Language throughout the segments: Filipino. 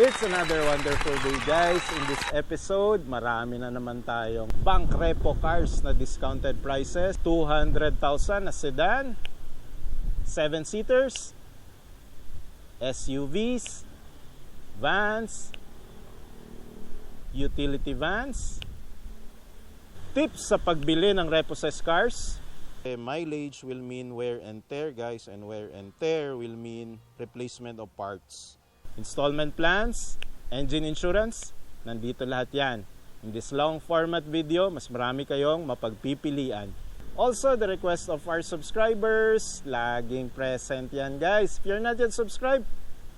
It's another wonderful day, guys. In this episode, marami na naman tayong bank repo cars na discounted prices. 200,000 na sedan, 7-seaters, SUVs, vans, utility vans. Tips sa pagbili ng repossessed cars. Mileage will mean wear and tear, guys, and wear and tear will mean replacement of parts. Installment plans, engine insurance, nandito lahat yan. In this long format video, mas marami kayong mapagpipilian. Also, the request of our subscribers, laging present yan, guys. If you're not yet subscribed,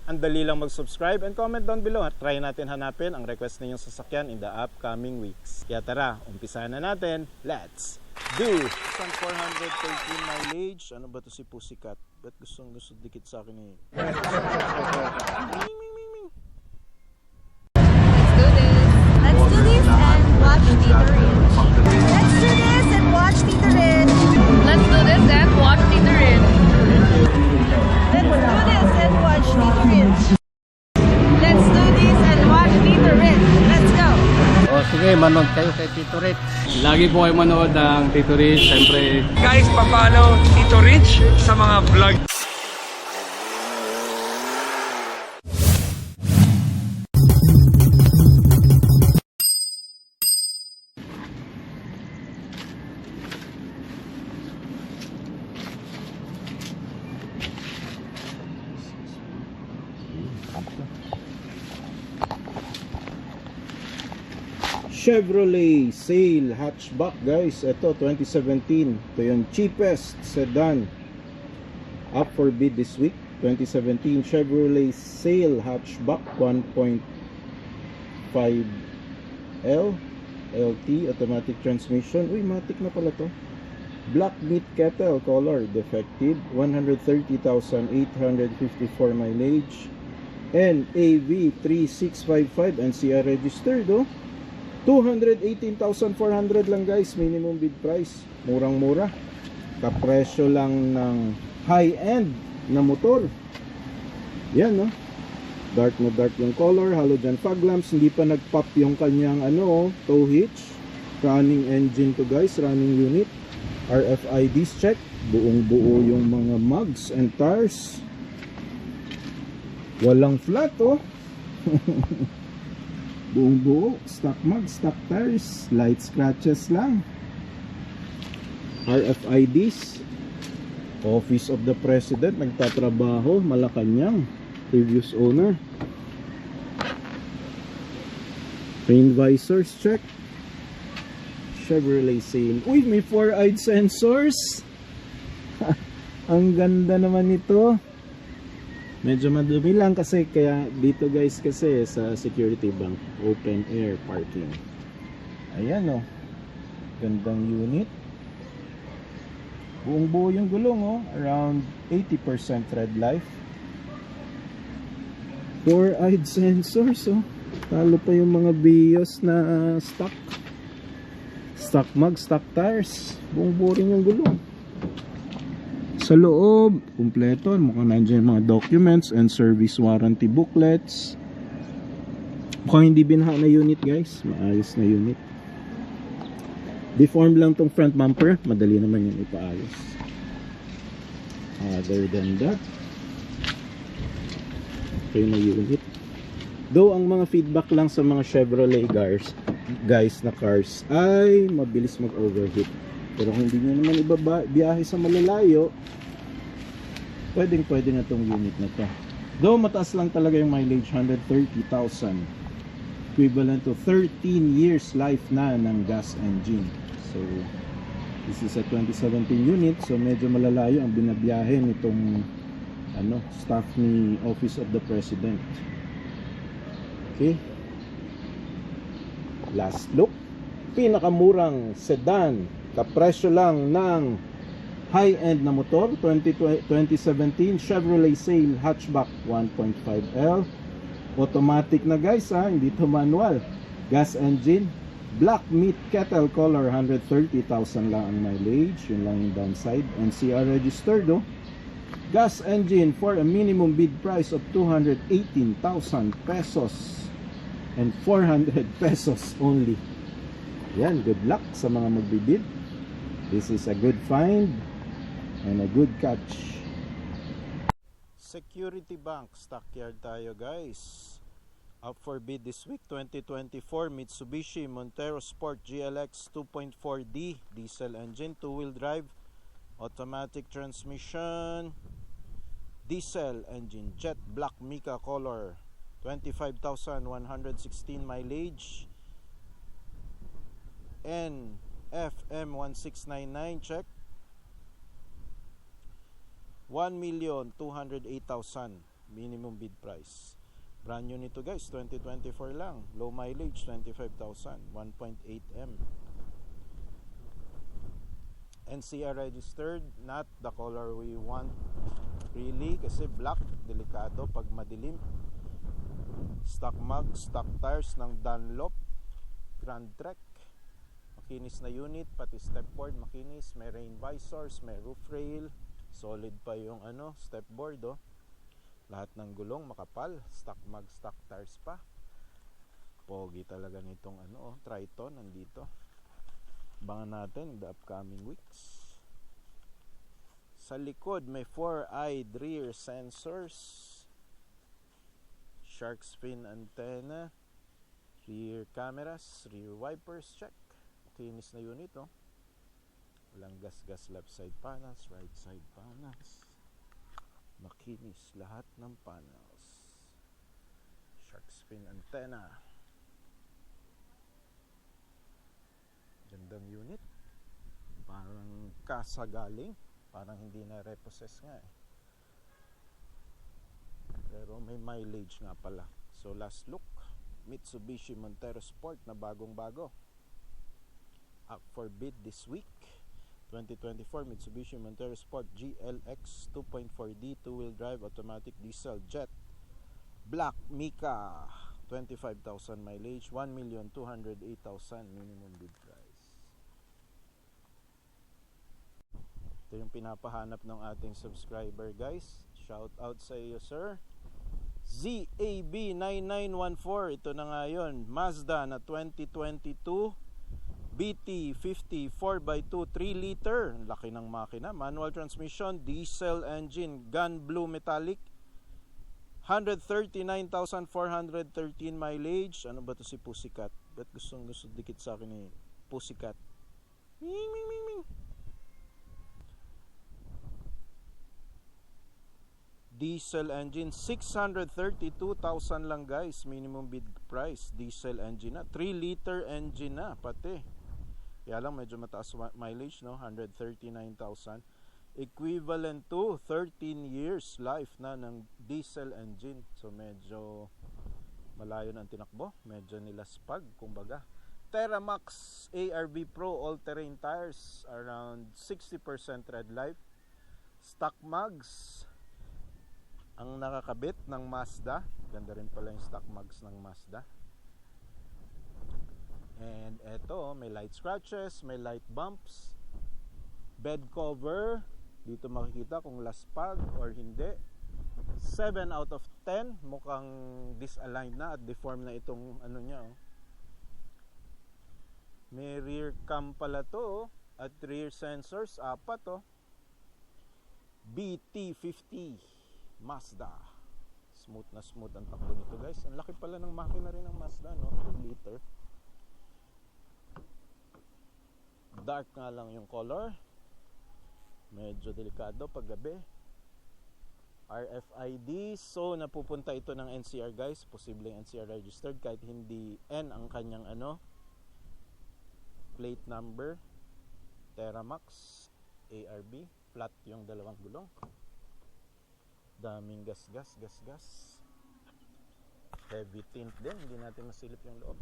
ang dali lang mag-subscribe and comment down below. Try natin hanapin ang request ninyong sasakyan in the upcoming weeks. Kaya tara, umpisahan na natin. Let's do! 413 mileage. Ano ba to si Pussycat? Ba't gusto dikit sa akin eh? Let's do this and watch Tito Rich. Let's do this and watch Tito Rich. Let's do this and watch Tito Rich. Let's do this and watch Tito Rich. Let's do this and watch Tito Rich. Let's go. O sige, manood kayo kay Tito Rich. Lagi po kayo manood ng Tito Rich. Siyempre, Guys, papalo Tito Rich sa mga vlog. Chevrolet Sail hatchback, guys. Ito 2017. Ito yung cheapest sedan up for bid this week. 2017 Chevrolet Sail hatchback 1.5L LT automatic transmission. Uy, matic na pala to. Black meat kettle color, defective. 130,854 mileage. NAV 3655 NCR registered, oh. 218,400 lang, guys, minimum bid price. Murang-mura. Kapresyo lang ng high-end na motor. Yan, no? Dark na dark yung color, halogen fog lamps, hindi pa nag-pop yung kanyang tow hitch. Running engine to, guys, running unit. RFIDs check. Buong-buo yung mga mugs and tires. Walang flat, oh. Buong buo, stock mag, stock tires, light scratches lang. RFIDs. Office of the President, nagtatrabaho, Malacanang, previous owner. Rain visors check. Chevrolet Sail. Uy, may 4-eyed sensors. Ang ganda naman ito. Medyo madumi lang kasi kaya dito, guys, kasi sa security bank, open air parking. Ayan, oh. Gandang unit. Buong buo yung gulong, oh. Around 80% red life. 4-eyed sensors, oh. Talo pa yung mga BIOS na stock. Stock mag, stock tires. Buong buo rin yung gulong. Sa loob, kumpleto. Mukhang nandiyan yung mga documents and service warranty booklets. Mukhang hindi binha na unit, guys. Maayos na unit. Deformed lang tong front bumper. Madali naman yung ipaayos. Other than that, okay na unit. Though ang mga feedback lang sa mga Chevrolet guys na cars ay mabilis mag-overheat. Pero kung hindi nyo naman biyahe sa malalayo, pwede na tong unit na to. Though mataas lang talaga yung mileage, 130,000, equivalent to 13 years life na ng gas engine. So this is a 2017 unit, so medyo malalayo ang binabiyahe nitong staff ni Office of the President. Okay, last look. Pinakamurang sedan, kapresyo lang ng high-end na motor, 2017 Chevrolet Sail hatchback 1.5L. Automatic na, guys, ha, hindi to manual. Gas engine, black meat kettle color, 130,000 lang ang mileage. Yun lang yung downside. NCR registered, oh. gas engine for a minimum bid price of 218,000 pesos and 400 pesos only. Yan, good luck sa mga magbibid. This is a good find and a good catch. Security Bank stockyard tayo, guys. Up for bid this week, 2024 Mitsubishi Montero Sport GLX 2.4D diesel engine, two-wheel drive, automatic transmission, diesel engine, jet black mica color, 25,116 mileage, NFM1699 check, 1,208,000 minimum bid price. Brand new nito, guys, 2024 lang. Low mileage, 25,000, 1.8M. NCR registered, not the color we want really, kasi black, delikado pag madilim. Stock mug, stock tires ng Dunlop Grand Trek. Makinis na unit, pati stepboard makinis, may rain visors, may roof rail, solid pa yung stepboard, oh. Lahat ng gulong makapal, stock mag, stock tires pa. Pogi talaga nitong Triton nandito. Abangan natin in the upcoming weeks. Sa likod may 4-eyed rear sensors, shark fin antenna, rear cameras, rear wipers check. Kinis na unit, oh. Walang gas-gas, left side panels, right side panels. Makinis lahat ng panels. Shark fin antenna. Gandang unit. Parang kasagaling. Parang hindi na repossess nga eh. Pero may mileage nga pala. So last look, Mitsubishi Montero Sport na bagong bago. Up for bid this week, 2024 Mitsubishi Montero Sport GLX 2.4D two-wheel drive automatic diesel jet black mica, 25,000 mileage, 1,208,000 minimum bid price. Ito yung pinapahanap ng ating subscriber, guys. Shout out sa iyo, sir. ZAB9914, ito na nga yun, Mazda na 2022 BT50 4x2 3 liter, laki ng makina, manual transmission, diesel engine, gun blue metallic, 139,413 mileage. Ano ba to si Pussycat? Ba't gusto dikit sa akin ni Pussycat? Ming ming ming ming. Diesel engine, 632,000 lang, guys, minimum bid price. Diesel engine na, 3 liter engine na pati. Kaya lang medyo mataas mileage, no? 139,000. Equivalent to 13 years life na ng diesel engine. So medyo malayo na ang tinakbo. Medyo nilaspag, kumbaga. Terramax ARV Pro all-terrain tires, around 60% tread life. Stock mugs ang nakakabit ng Mazda. Ganda rin pala yung stock mugs ng Mazda. And eto, may light scratches, may light bumps, bed cover, dito makikita kung laspag or hindi. 7 out of 10, mukhang disaligned na at deformed na itong niya, oh. May rear cam pala to, oh, at rear sensors, 4, oh. BT50 Mazda. Smooth na smooth ang takbo nito, guys. Ang laki pala ng makina rin ng Mazda, no? 3 liter. Dark nga lang yung color. Medyo delikado pag gabi. RFID. So napupunta ito ng NCR, guys. Posibleng NCR registered kahit hindi N ang kanyang plate number. Terramax ARB. Flat yung dalawang gulong. Daming gas. Heavy tint din. Hindi natin masilip yung loob.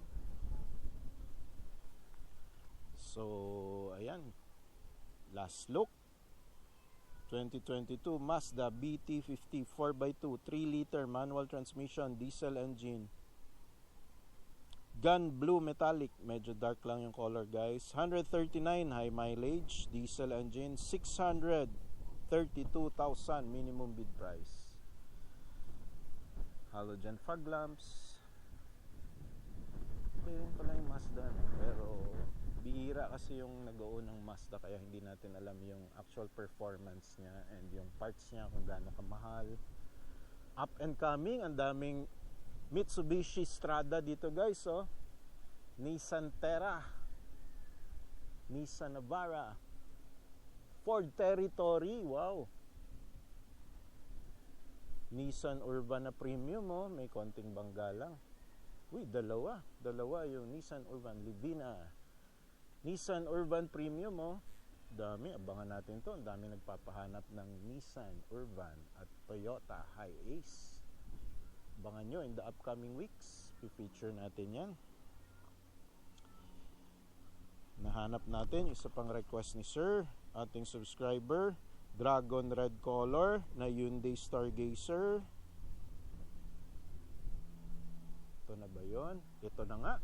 So, ayan. Last look. 2022 Mazda BT50 4x2 3 liter manual transmission, diesel engine. Gun blue metallic. Medyo dark lang yung color, guys. 139 high mileage. Diesel engine. 640 32,000 minimum bid price. Halogen fog lamps. Okay rin pala yung Mazda, no? Pero bihira kasi yung nag-own ng Mazda, kaya hindi natin alam yung actual performance niya and yung parts niya kung gaano kamahal. Up and coming, ang daming Mitsubishi Strada dito, guys, oh. Nissan Terra, Nissan Navara, Ford Territory, wow. Nissan Urbana Premium, oh, may konting bangga lang. Uy, dalawa yung Nissan Urban Livina. Nissan Urban Premium, oh. Dami, abangan natin to. Ang dami nagpapahanap ng Nissan Urban at Toyota Hiace. Abangan nyo in the upcoming weeks. I-feature natin yan. Nahanap natin yung isa pang request ni Sir, ating subscriber. Dragon red color na Hyundai Stargazer. Ito na ba yun? Ito na nga.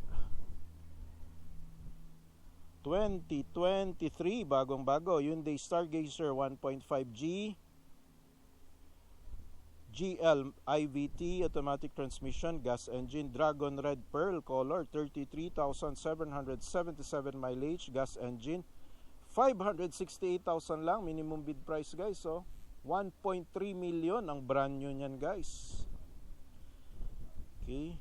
2023, bagong bago, Hyundai Stargazer 1.5G GL IVT automatic transmission, gas engine, Dragon red pearl color, 33,777 mileage, gas engine, 568,000 lang minimum bid price, guys. So 1.3 million ang brand new niyan, guys. Okay,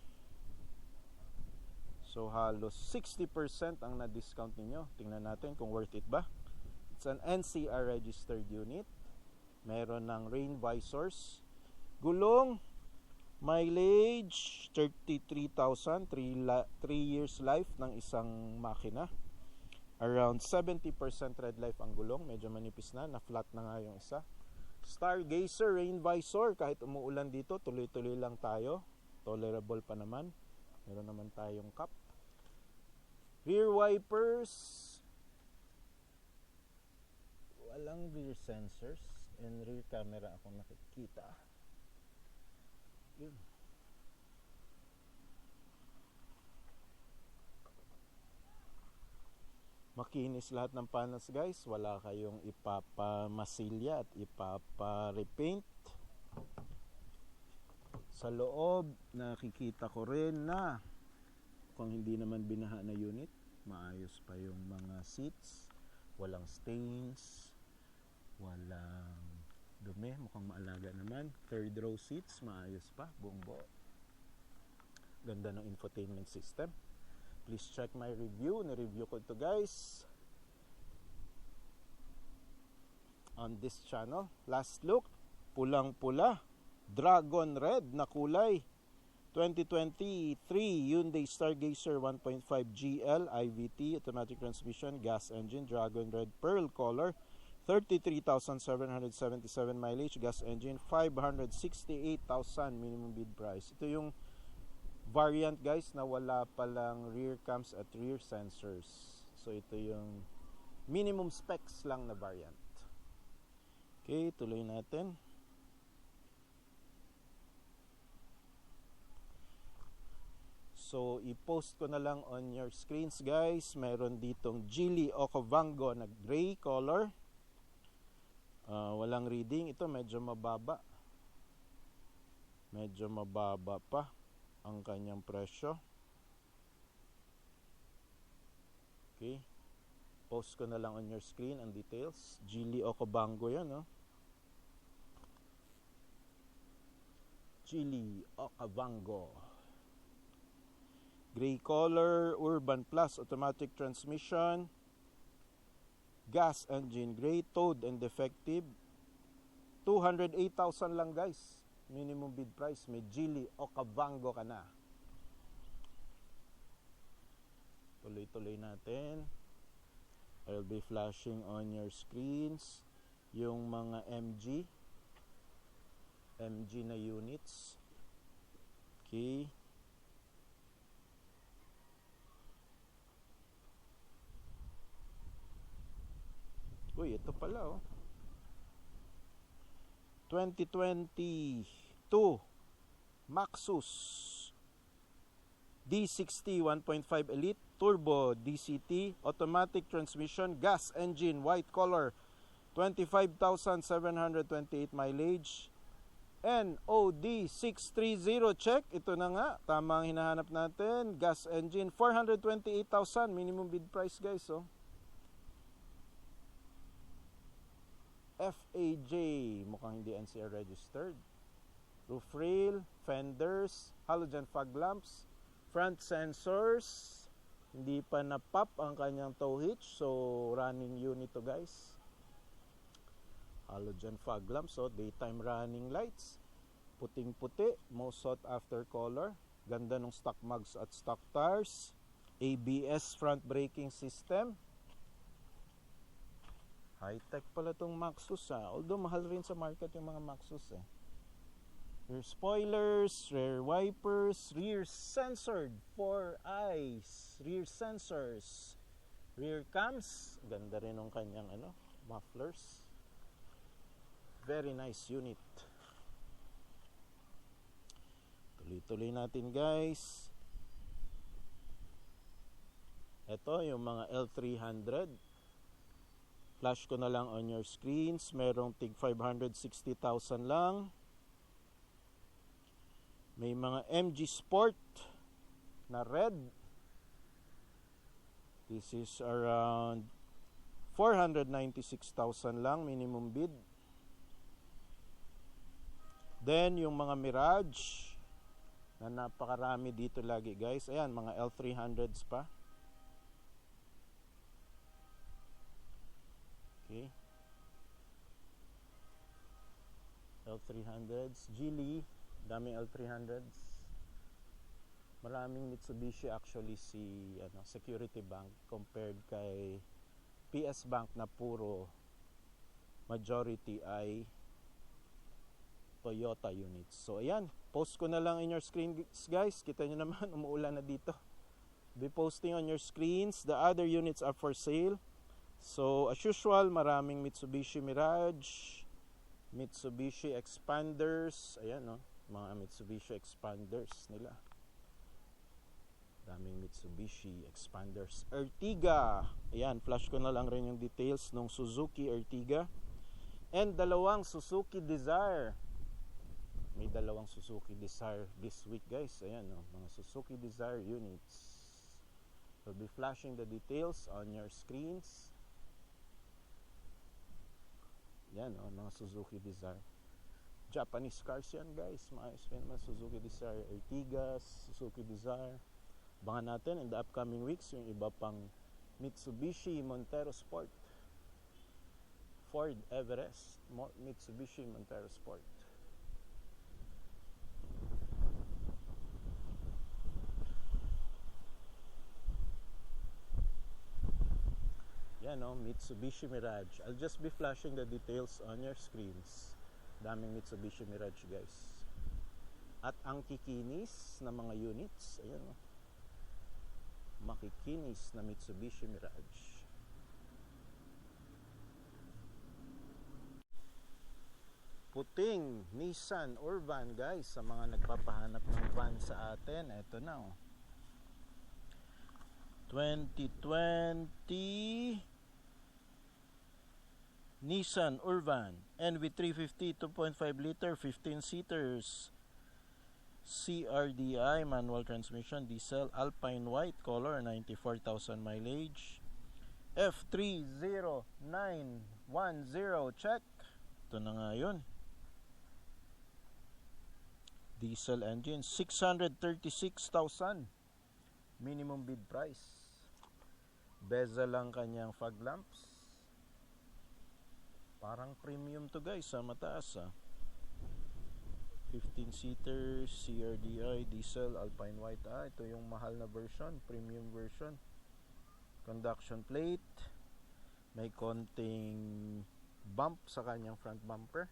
so halos 60% ang na-discount ninyo. Tingnan natin kung worth it ba. It's an NCR registered unit. Meron ng rain visors. Gulong, mileage 33,000, 3 years life ng isang makina. Around 70% red life ang gulong. Medyo manipis na flat na nga yung isa. Stargazer rain visor. Kahit umuulan dito, tuloy-tuloy lang tayo. Tolerable pa naman. Meron naman tayong cup. Rear wipers, walang rear sensors and rear camera akong nakikita. Yun. Makinis lahat ng panels, guys. Wala kayong ipapamasilya at ipapa-repaint. Sa loob, nakikita ko rin na kung hindi naman binaha na unit, maayos pa yung mga seats. Walang stains, walang dumi, mukhang maalaga naman. Third row seats, maayos pa, buong buo. Ganda ng infotainment system. Please check my review. Ni-review ko ito, guys, on this channel. Last look, pulang-pula, dragon red na kulay. 2023 Hyundai Stargazer 1.5 GL IVT automatic transmission, gas engine, dragon red pearl color, 33,777 mileage, gas engine, 568,000 minimum bid price. Ito yung variant, guys, na wala palang rear cams at rear sensors. So ito yung minimum specs lang na variant. Okay, tuloy natin. So, i-post ko na lang on your screens, guys. Meron ditong Geely Okavango na gray color. Walang reading. Ito medyo mababa. Medyo mababa pa ang kanyang presyo. Okay. Post ko na lang on your screen ang details. Geely Okavango yan, no? Geely Okavango. Gray color, Urban Plus, automatic transmission, gas engine, gray, towed and defective. 208,000 lang, guys. Minimum bid price. May Geely Okavango ka na. Tuloy-tuloy natin. I'll be flashing on your screens yung mga MG na units. Okay. Uy, ito pala, oh. 2022 Maxus D60 1.5 Elite Turbo DCT automatic transmission, gas engine, white color, 25,728 mileage. NOD 630 check. Ito na nga, tama ang hinahanap natin. Gas engine, 428,000 minimum bid price guys. Oh. FAJ, mukhang hindi NCR registered. Roof rail, fenders, halogen fog lamps, front sensors. Hindi pa na-pop ang kanyang tow hitch, so running unit to guys. Halogen fog lamps, so daytime running lights. Puting-puti, most sought after color. Ganda ng stock mugs at stock tires. ABS front braking system. High-tech pala tong Maxus ha. Although mahal rin sa market yung mga Maxus eh. Rear spoilers, rear wipers, rear censored, 4 eyes, rear sensors, rear cams. Ganda rin ng kanyang mufflers. Very nice unit. Tuloy-tuloy natin guys. Ito yung mga L300. Flash ko na lang on your screens. Merong tig 560,000 lang. May mga MG Sport na red. This is around 496,000 lang minimum bid. Then yung mga Mirage na napakarami dito lagi guys. Ayan, mga L300s pa. Okay. L300s, Geely, daming L300s. Maraming Mitsubishi actually si Security Bank compared kay PS Bank na puro majority ay Toyota units. So ayan, post ko na lang in your screen guys. Kita nyo naman, umuulan na dito. Be posting on your screens. The other units are for sale. So as usual, maraming Mitsubishi Mirage, Mitsubishi Expanders. Ayan no, mga Mitsubishi Expanders nila. Daming Mitsubishi Expanders. Ertiga. Ayan, flash ko na lang rin yung details ng Suzuki Ertiga. And dalawang Suzuki Desire. May dalawang Suzuki Desire this week guys. Ayan no, mga Suzuki Desire units. We'll be flashing the details on your screens. Yan no, mga Suzuki Desire. Japanese cars yan guys. Maayos rin naman Suzuki Desire Ertigas, Suzuki Desire. Abangan natin in the upcoming weeks yung iba pang Mitsubishi Montero Sport, Ford Everest, Mitsubishi Montero Sport. Yan no, Mitsubishi Mirage. I'll just be flashing the details on your screens. Daming Mitsubishi Mirage guys. At ang kikinis na mga units, ayan no, makikinis na Mitsubishi Mirage. Puting Nissan Urban guys, sa mga nagpapahanap ng van sa atin. Ito na oh, 2020 Nissan Urban NV350 2.5 liter 15 seaters, CRDI manual transmission, diesel, Alpine white color, 94,000 mileage, F30910 check. Ito na nga yun. Diesel engine, 636,000 minimum bid price. Bezel lang kanyang fog lamps. Parang premium to guys sa mataas 15 seaters, CRDI, diesel, Alpine white. Ito yung mahal na version, premium version. Conduction plate. May konting bump sa kanyang front bumper.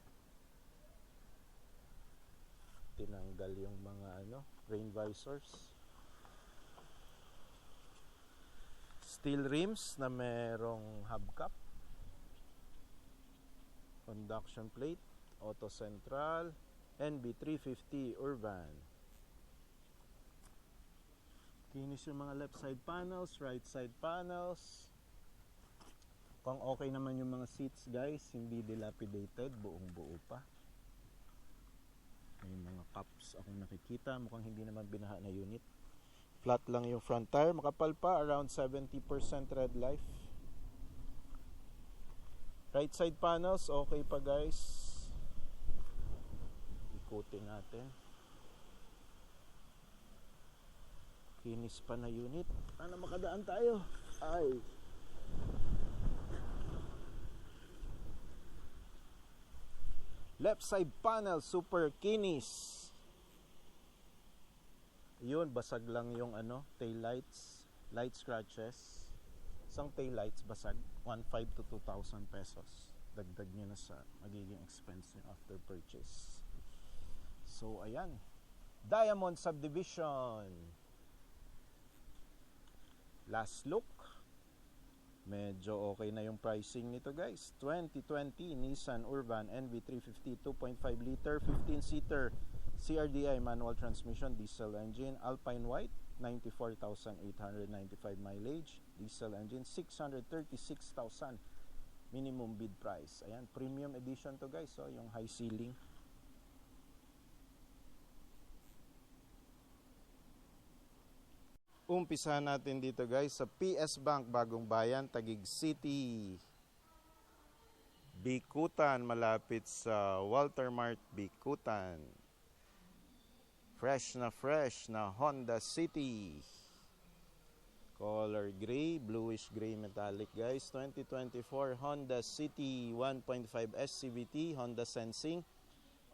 Tinanggal yung mga rain visors. Steel rims na merong hubcap. Conduction plate, auto central, NB350 Urban. Kinis yung mga left side panels, right side panels. Mukhang okay naman yung mga seats guys, hindi dilapidated, buong buo pa. May mga cups akong nakikita, mukhang hindi naman binaha na unit. Flat lang yung front tire, makapal pa, around 70% red life. Right side panels, okay pa guys. Ikutin natin. Kinis pa na unit. Sana makadaan tayo. Ay. Left side panel, super kinis. Yun, basag lang yung tail lights. Light scratches. Isang tail lights basag. 1,500 to 2,000 pesos. Dagdag nyo na sa magiging expense nyo after purchase. So, ayan. Diamond Subdivision. Last look. Medyo okay na yung pricing nito guys. 2020 Nissan Urban NV350 2.5 liter 15-seater CRDI manual transmission diesel engine Alpine White 94,895 mileage diesel engine 636,000 minimum bid price. Ayan, premium edition to guys. So yung high ceiling. Umpisa natin dito guys sa PS Bank Bagong Bayan, Taguig City. Bikutan, malapit sa Walter Mart, Bikutan. Fresh na Honda City. Color gray, bluish gray metallic guys. 2024 Honda City 1.5 SCVT, Honda Sensing.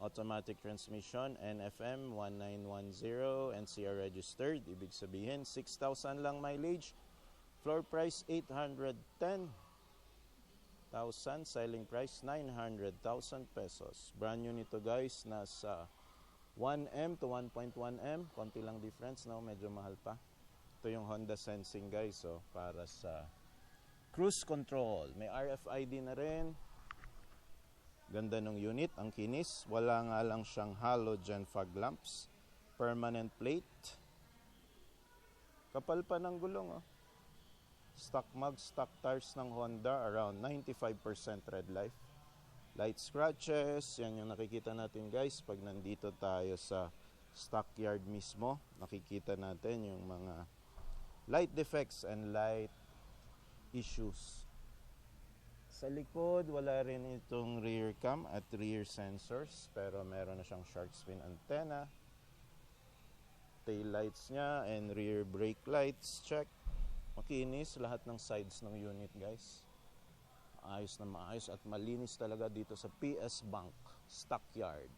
Automatic transmission, NFM 1910, NCR registered. Ibig sabihin, 6,000 lang mileage. Floor price, 810,000. Selling price, 900,000 pesos. Brand new nito guys, nasa 1M to 1.1M. Konti lang difference, no? Medyo mahal pa. Ito yung Honda Sensing guys, so, para sa cruise control. May RFID na rin. Ganda ng unit, ang kinis. Wala nga lang siyang halogen fog lamps. Permanent plate. Kapal pa ng gulong. Oh. Stock mugs, stock tires ng Honda. Around 95% red life. Light scratches. Yan yung nakikita natin guys. Pag nandito tayo sa stockyard mismo, nakikita natin yung mga light defects and light issues. Sa likod, wala rin itong rear cam at rear sensors. Pero meron na siyang shark fin antenna. Tail lights niya and rear brake lights. Check. Makinis lahat ng sides ng unit guys. Maayos na maayos at malinis talaga dito sa PS Bank Stockyard.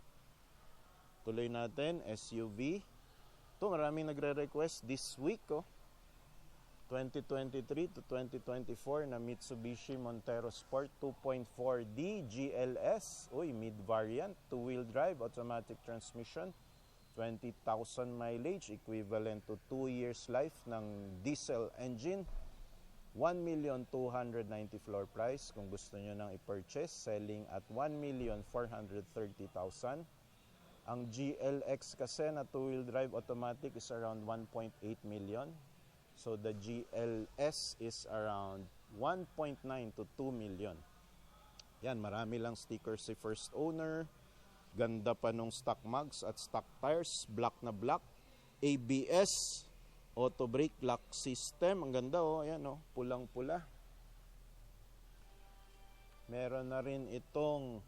Tuloy natin, SUV. Ito, maraming nagre-request this week. 2023 to 2024 na Mitsubishi Montero Sport 2.4D GLS. Uy, mid-variant, two-wheel drive, automatic transmission, 20,000 mileage, equivalent to 2 years life ng diesel engine. 1,290,000 floor price. Kung gusto nyo nang i-purchase, selling at 1,430,000. Ang GLX kasi na two-wheel drive automatic is around 1.8 million. So the GLS is around 1.9 to 2 million. Yan, marami lang stickers si first owner. Ganda pa nung stock mugs at stock tires. Black na black. ABS. Auto brake lock system. Ang ganda Ayan pulang-pula. Meron na rin itong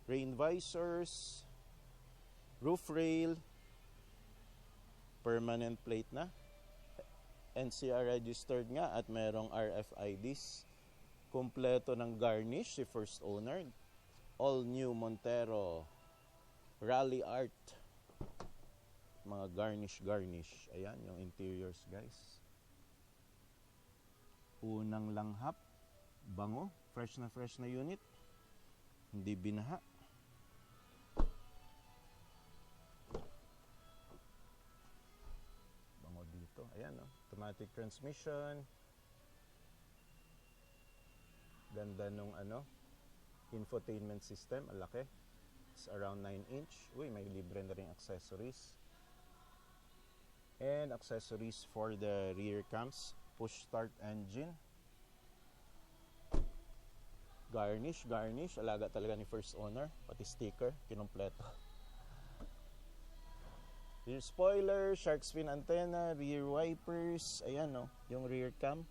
rain visors. Roof rail, permanent plate na, NCR registered nga at merong RFIDs. Kompleto ng garnish si first owner. All new Montero Rally Art. Mga garnish. Ayan yung interiors guys. Unang langhap, bango, fresh na unit. Hindi binaha. Dito. Ayan, automatic transmission. Ganda nung infotainment system. Ang laki. It's around 9 inch. Uy, may libre na rin accessories. And accessories for the rear cams. Push start engine. Garnish. Alaga talaga ni first owner. Pati sticker, kinumpleto. Rear spoiler, shark fin antenna, rear wipers. Ayan no, yung rear cam.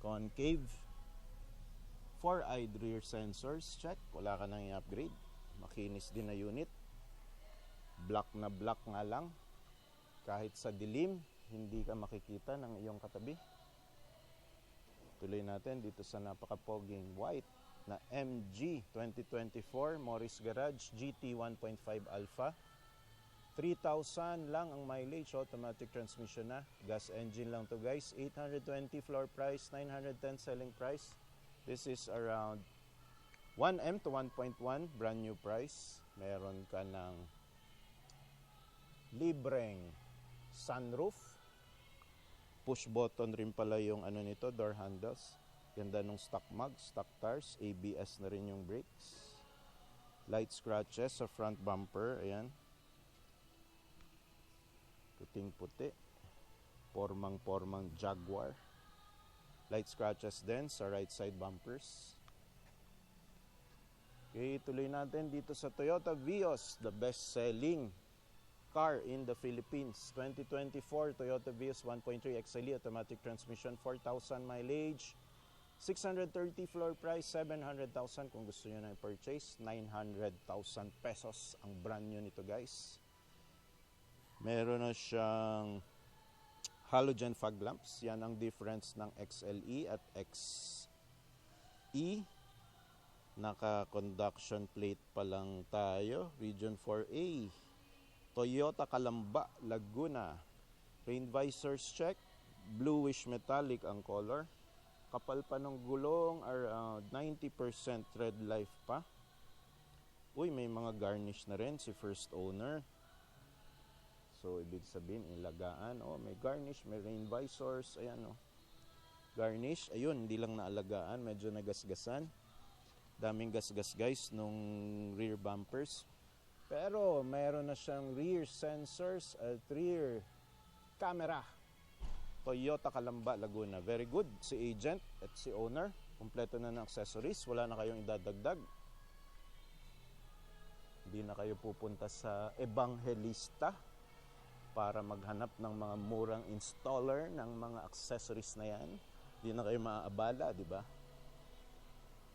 Concave. 4-eyed rear sensors, check. Wala ka nang i-upgrade. Makinis din na unit. Black na black nga lang. Kahit sa dilim, hindi ka makikita ng iyong katabi. Tuloy natin dito sa napaka-poging white na MG 2024 Morris Garage GT 1.5 Alpha. 3,000 lang ang mileage, automatic transmission na. Gas engine lang to guys. 820 floor price, 910 selling price. This is around 1M to 1.1 brand new price. Meron ka ng libreng sunroof. Push button rin pala yung ano nito, door handles. Ganda nung stock mag, stock tires. ABS na rin yung brakes. Light scratches sa front bumper. Ayan. Puting-puti. Pormang Jaguar. Light scratches din sa right side bumpers. Okay, tuloy natin dito sa Toyota Vios, the best-selling car in the Philippines. 2024 Toyota Vios 1.3 XLE automatic transmission, 4,000 mileage, 630 floor price, 700,000 kung gusto nyo na i-purchase. 900,000 pesos ang brand new nito guys. Meron na siyang halogen fog lamps. Yan ang difference ng XLE at XE. Naka-conduction plate pa lang tayo. Region 4A. Toyota Calamba, Laguna. Rain visors check. Bluish metallic ang color. Kapal pa ng gulong, around 90% tread life pa. Uy, may mga garnish na rin si first owner. So, ibig sabihin, ilagaan. Oh, may garnish, may rain visors. Ayan, oh. Garnish. Ayun, hindi lang naalagaan. Medyo nagasgasan. Daming gasgas, guys, nung rear bumpers. Pero, mayroon na siyang rear sensors at rear camera. Toyota Calamba, Laguna. Very good. Si agent at si owner. Kompleto na ng accessories. Wala na kayong idadagdag. Hindi na kayo pupunta sa Evangelista para maghanap ng mga murang installer ng mga accessories na yan. Hindi na kayo maaabala, di ba?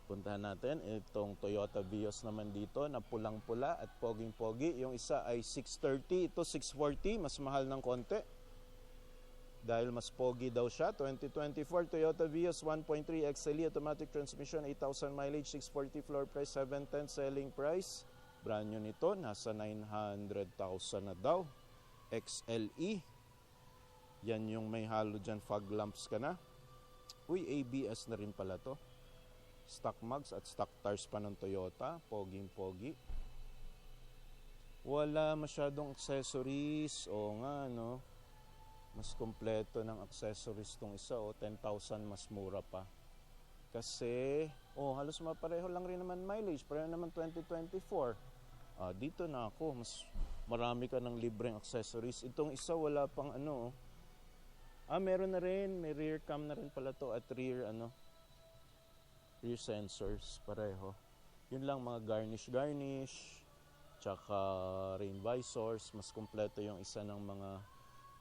Puntahan natin itong Toyota Vios naman dito na pulang-pula at poging-pogi. Yung isa ay 630, ito 640, mas mahal ng konti. Dahil mas pogi daw siya. 2024 Toyota Vios 1.3 XLE automatic transmission, 8,000 mileage, 640 floor price, 710 selling price. Brand new nito, nasa 900,000 na daw. XLE. Yan yung may halogen fog lamps ka na. Uy, ABS na rin pala to. Stock mugs at stock tires pa ng Toyota. Poging-pogi. Wala masyadong accessories. O nga, no? Mas kompleto ng accessories tong isa. O, 10,000 mas mura pa. Kasi, halos mapareho lang rin naman mileage. Pareho naman 2024. Dito na ako. Mas marami ka ng libreng accessories. Itong isa wala pang ano. Meron na rin. May rear cam na rin pala to. At rear rear sensors, pareho. Yun lang, mga garnish, tsaka rain visors, mas kompleto yung isa ng mga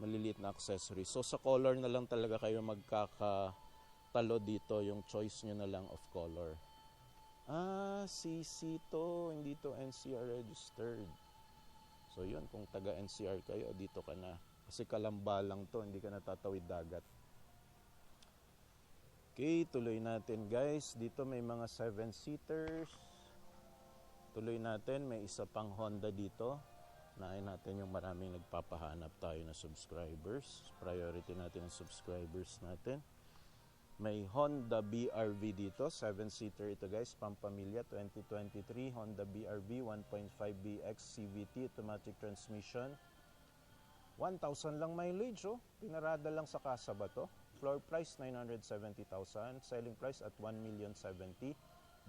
maliliit na accessories. So, sa color na lang talaga kayo magkakatalo dito, yung choice nyo na lang of color. CC to, hindi to NCR registered. So, yun, kung taga NCR kayo, dito ka na. Kasi Calamba lang to, hindi ka natatawid dagat. Okay, tuloy natin guys. Dito may mga 7-seaters. Tuloy natin, may isa pang Honda dito. Nain natin yung maraming nagpapahanap tayo na subscribers. Priority natin ang subscribers natin. May Honda BRV dito. 7-seater ito guys, pampamilya. 2023 Honda BRV 1.5BX CVT automatic transmission. 1,000 lang mileage, oh. Pinarada lang sa kasaba to. Floor price 970,000, selling price at 1,070,000.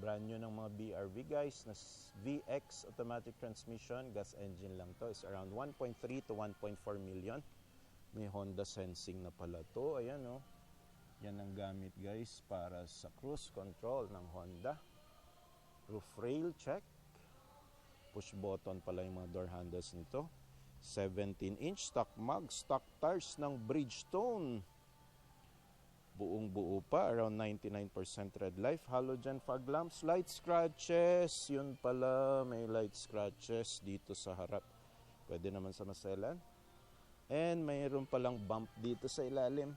Brand new ng mga BRV guys, na VX automatic transmission, gas engine lang to, is around 1.3 to 1.4 million. May Honda Sensing na pala to. Ayan oh. Yan ang gamit guys para sa cruise control ng Honda. Roof rail check. Push button pala yung mga door handles nito. 17-inch stock mag, stock tires ng Bridgestone. Buong buo pa, around 99% red life. Halogen fog lamps, light scratches. Yun pala, may light scratches dito sa harap. Pwede naman sa maselan. And mayroon palang bump dito sa ilalim.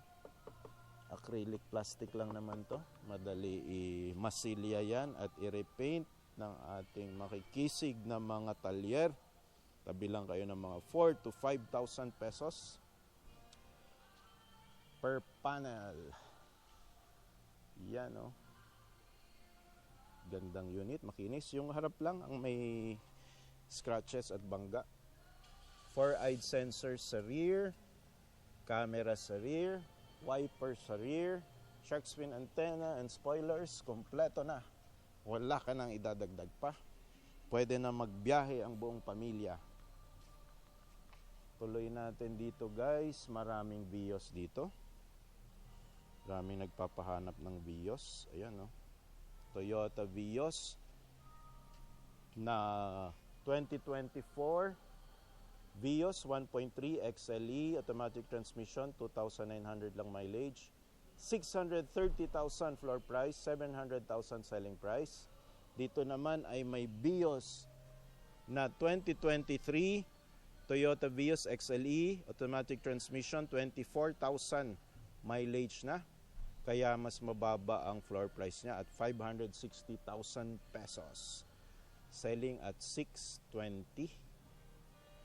Acrylic plastic lang naman to. Madali i-masilya yan at i-repaint ng ating makikisig na mga talyer. Tabi lang kayo ng mga 4 to 5,000 pesos per panel. Yan oh. Gandang unit, makinis. Yung harap lang ang may scratches at bangga. 4-eyed sensors sa rear, camera sa rear, wiper sa rear, shark fin antenna and spoilers, kompleto na. Wala ka nang idadagdag pa. Pwede na magbiyahe ang buong pamilya. Tuloy natin dito guys, maraming Vios dito. Maraming nagpapahanap ng Vios. Ayan oh. Toyota Vios na 2024 Vios 1.3 XLE automatic transmission, 2,900 lang mileage, 630,000 floor price, 700,000 selling price. Dito naman ay may Vios na 2023 Toyota Vios XLE automatic transmission, 24,000 mileage na. Kaya mas mababa ang floor price niya at 560,000 pesos. Selling at 620.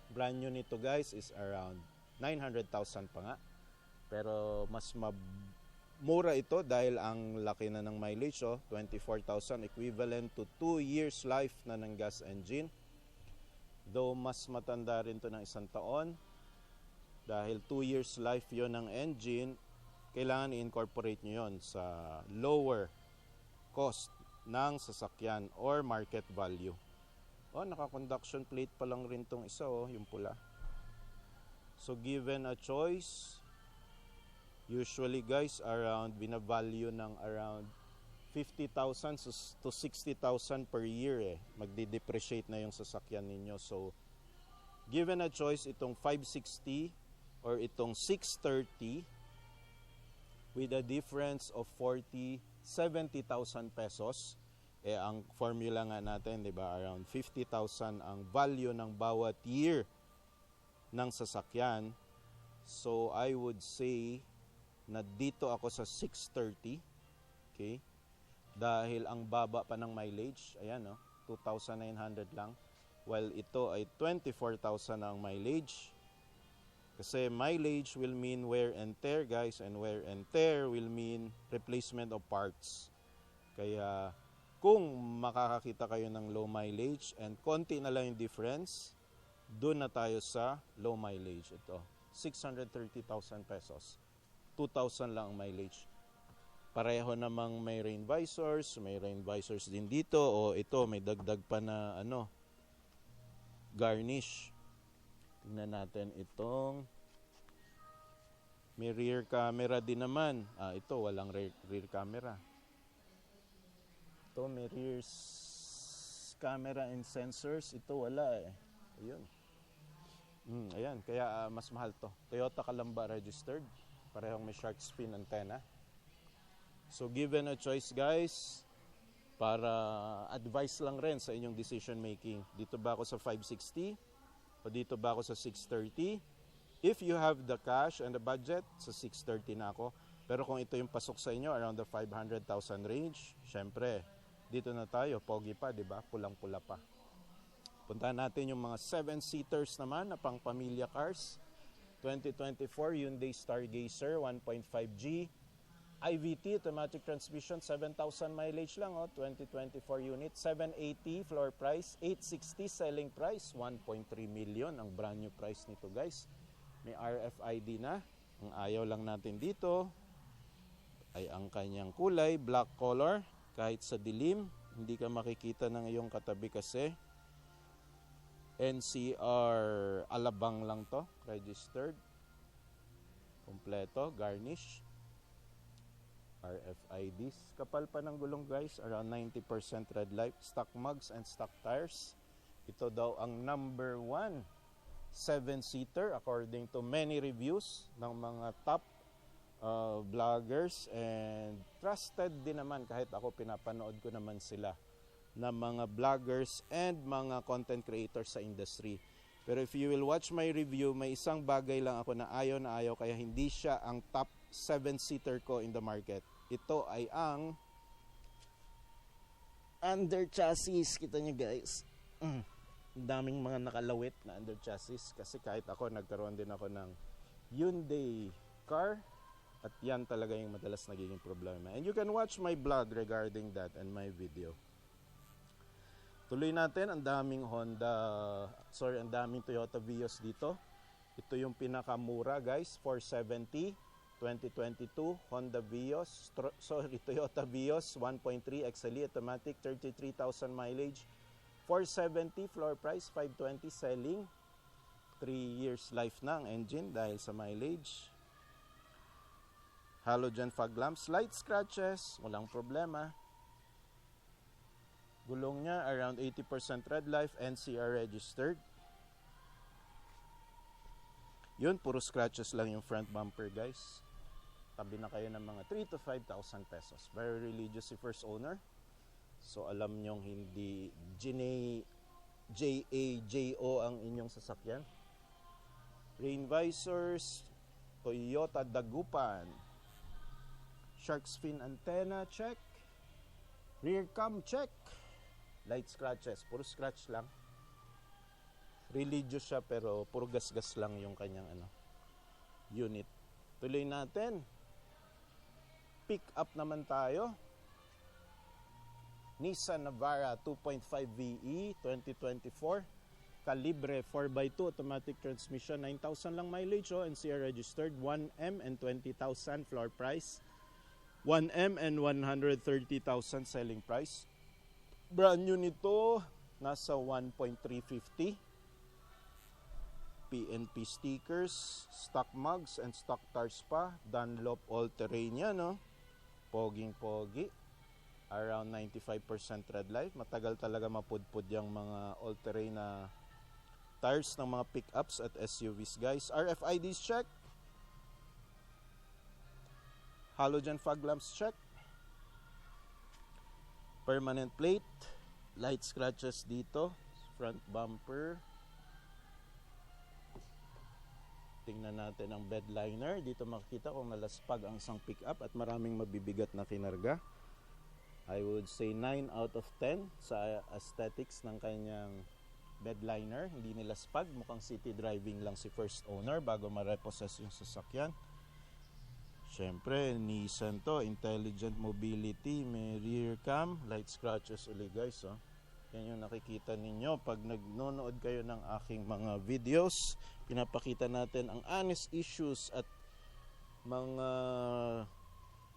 Brand new nito guys is around 900,000 pa nga. Pero mas mura ito dahil ang laki na ng mileage, 24,000 equivalent to 2 years life na ng gas engine. Though mas matanda rin to ng 1 taon dahil 2 years life yon ng engine, kailangan i-incorporate nyo yon sa lower cost ng sasakyan or market value. Naka-conduction plate pa lang rin tong isa, yung pula. So, given a choice, usually guys, binavalue ng around 50,000 to 60,000 per year magdi-depreciate na yung sasakyan ninyo. So, given a choice, itong 560 or itong 630 with a difference of 70,000 pesos, ang formula nga natin, di ba, around 50,000 ang value ng bawat year ng sasakyan. So, I would say na dito ako sa 630. Okay? Dahil ang baba pa ng mileage, ayan 2,900 lang. While ito ay 24,000 ang mileage. Kasi mileage will mean wear and tear guys, and wear and tear will mean replacement of parts. Kaya kung makakakita kayo ng low mileage and konti na lang yung difference, doon na tayo sa low mileage. Ito, 630,000 pesos. 2,000 lang ang mileage. Pareho namang may rain visors din dito. O ito, may dagdag pa na garnish. Tingnan natin itong may rear camera din naman. Ito, walang rear camera. Ito, may rear camera and sensors. Ito, wala Ayun. Ayan, kaya mas mahal to. Toyota Calamba registered. Parehong may shark fin antenna. So, given a choice guys, para advice lang rin sa inyong decision making. Dito ba ako sa 560? O dito ba ako sa 630? If you have the cash and the budget, sa 630 na ako. Pero kung ito yung pasok sa inyo, around the 500,000 range, syempre, dito na tayo, pogi pa, di ba? Pulang-pula pa. Puntahan natin yung mga 7-seaters naman na pang pamilya cars. 2024 Hyundai Stargazer 1.5G. IVT, automatic transmission, 7,000 mileage lang, 2024 unit, 780 floor price, 860 selling price, 1.3 million ang brand new price nito guys. May RFID na. Ang ayaw lang natin dito ay ang kanyang kulay, black color, kahit sa dilim, Hindi ka makikita ng iyong katabi kasi NCR Alabang lang to, registered. Kompleto, garnish. RFIDs. Kapal pa ng gulong guys, around 90% red light. Stock mugs and stock tires. Ito daw ang number 1 7-seater according to many reviews ng mga top vloggers and trusted din naman kahit ako pinapanood ko naman sila na mga vloggers and mga content creators sa industry. Pero if you will watch my review, may isang bagay lang ako na ayaw kaya hindi siya ang top 7-seater ko in the market. Ito ay ang under chassis. Kita nyo guys. Ang daming mga nakalawit na under chassis. Kasi kahit ako, nagkaroon din ako ng Hyundai car. At yan talaga yung madalas nagiging problema. And you can watch my vlog regarding that and my video. Tuloy natin, ang daming ang daming Toyota Vios dito. Ito yung pinakamura guys, 470, 2022, Honda Vios, Toyota Vios, 1.3 XLE automatic, 33,000 mileage, 470 floor price, 520 selling, 3 years life na ang engine dahil sa mileage. Halogen fog lamps, light scratches, walang problema. Gulong niya around 80% red light, NCR registered. Yun, puro scratches lang yung front bumper guys. Tabi na kayo ng mga 3 to 5,000 pesos. Very religious si first owner. So alam nyong hindi JAJO ang inyong sasakyan. Rain visors, Toyota Dagupan. Shark's fin antenna, check. Rear cam, check. Light scratches, puro scratch lang. Religious siya pero puro gas-gas lang yung kanyang unit. Tuloy natin. Pick up naman tayo. Nissan Navara 2.5 VE 2024. Calibre 4x2 automatic transmission, 9,000 lang mileage, NCR registered, 1M and 20,000 floor price. 1M and 130,000 selling price. Brand new nito, nasa 1.350. PNP stickers, stock mugs and stock tires pa. Dunlop all-terrain yan, no? Poging-pogi. Around 95% red light. Matagal talaga mapudpud yung mga all-terrain na tires ng mga pickups at SUVs, guys. RFIDs check. Halogen fog lamps check. Permanent plate. Light scratches dito. Front bumper. Tingnan natin ang bed liner. Dito makikita kung nalaspag ang isang pickup at maraming mabibigat na kinarga. I would say 9 out of 10 sa aesthetics ng kanyang bed liner. Hindi nilaspag. Mukhang city driving lang si first owner bago ma-repossess yung sasakyan. Siyempre, Nissan to, intelligent mobility, may rear cam, light scratches ulit guys. Yan yung nakikita ninyo pag nagnonood kayo ng aking mga videos. Pinapakita natin ang honest issues at mga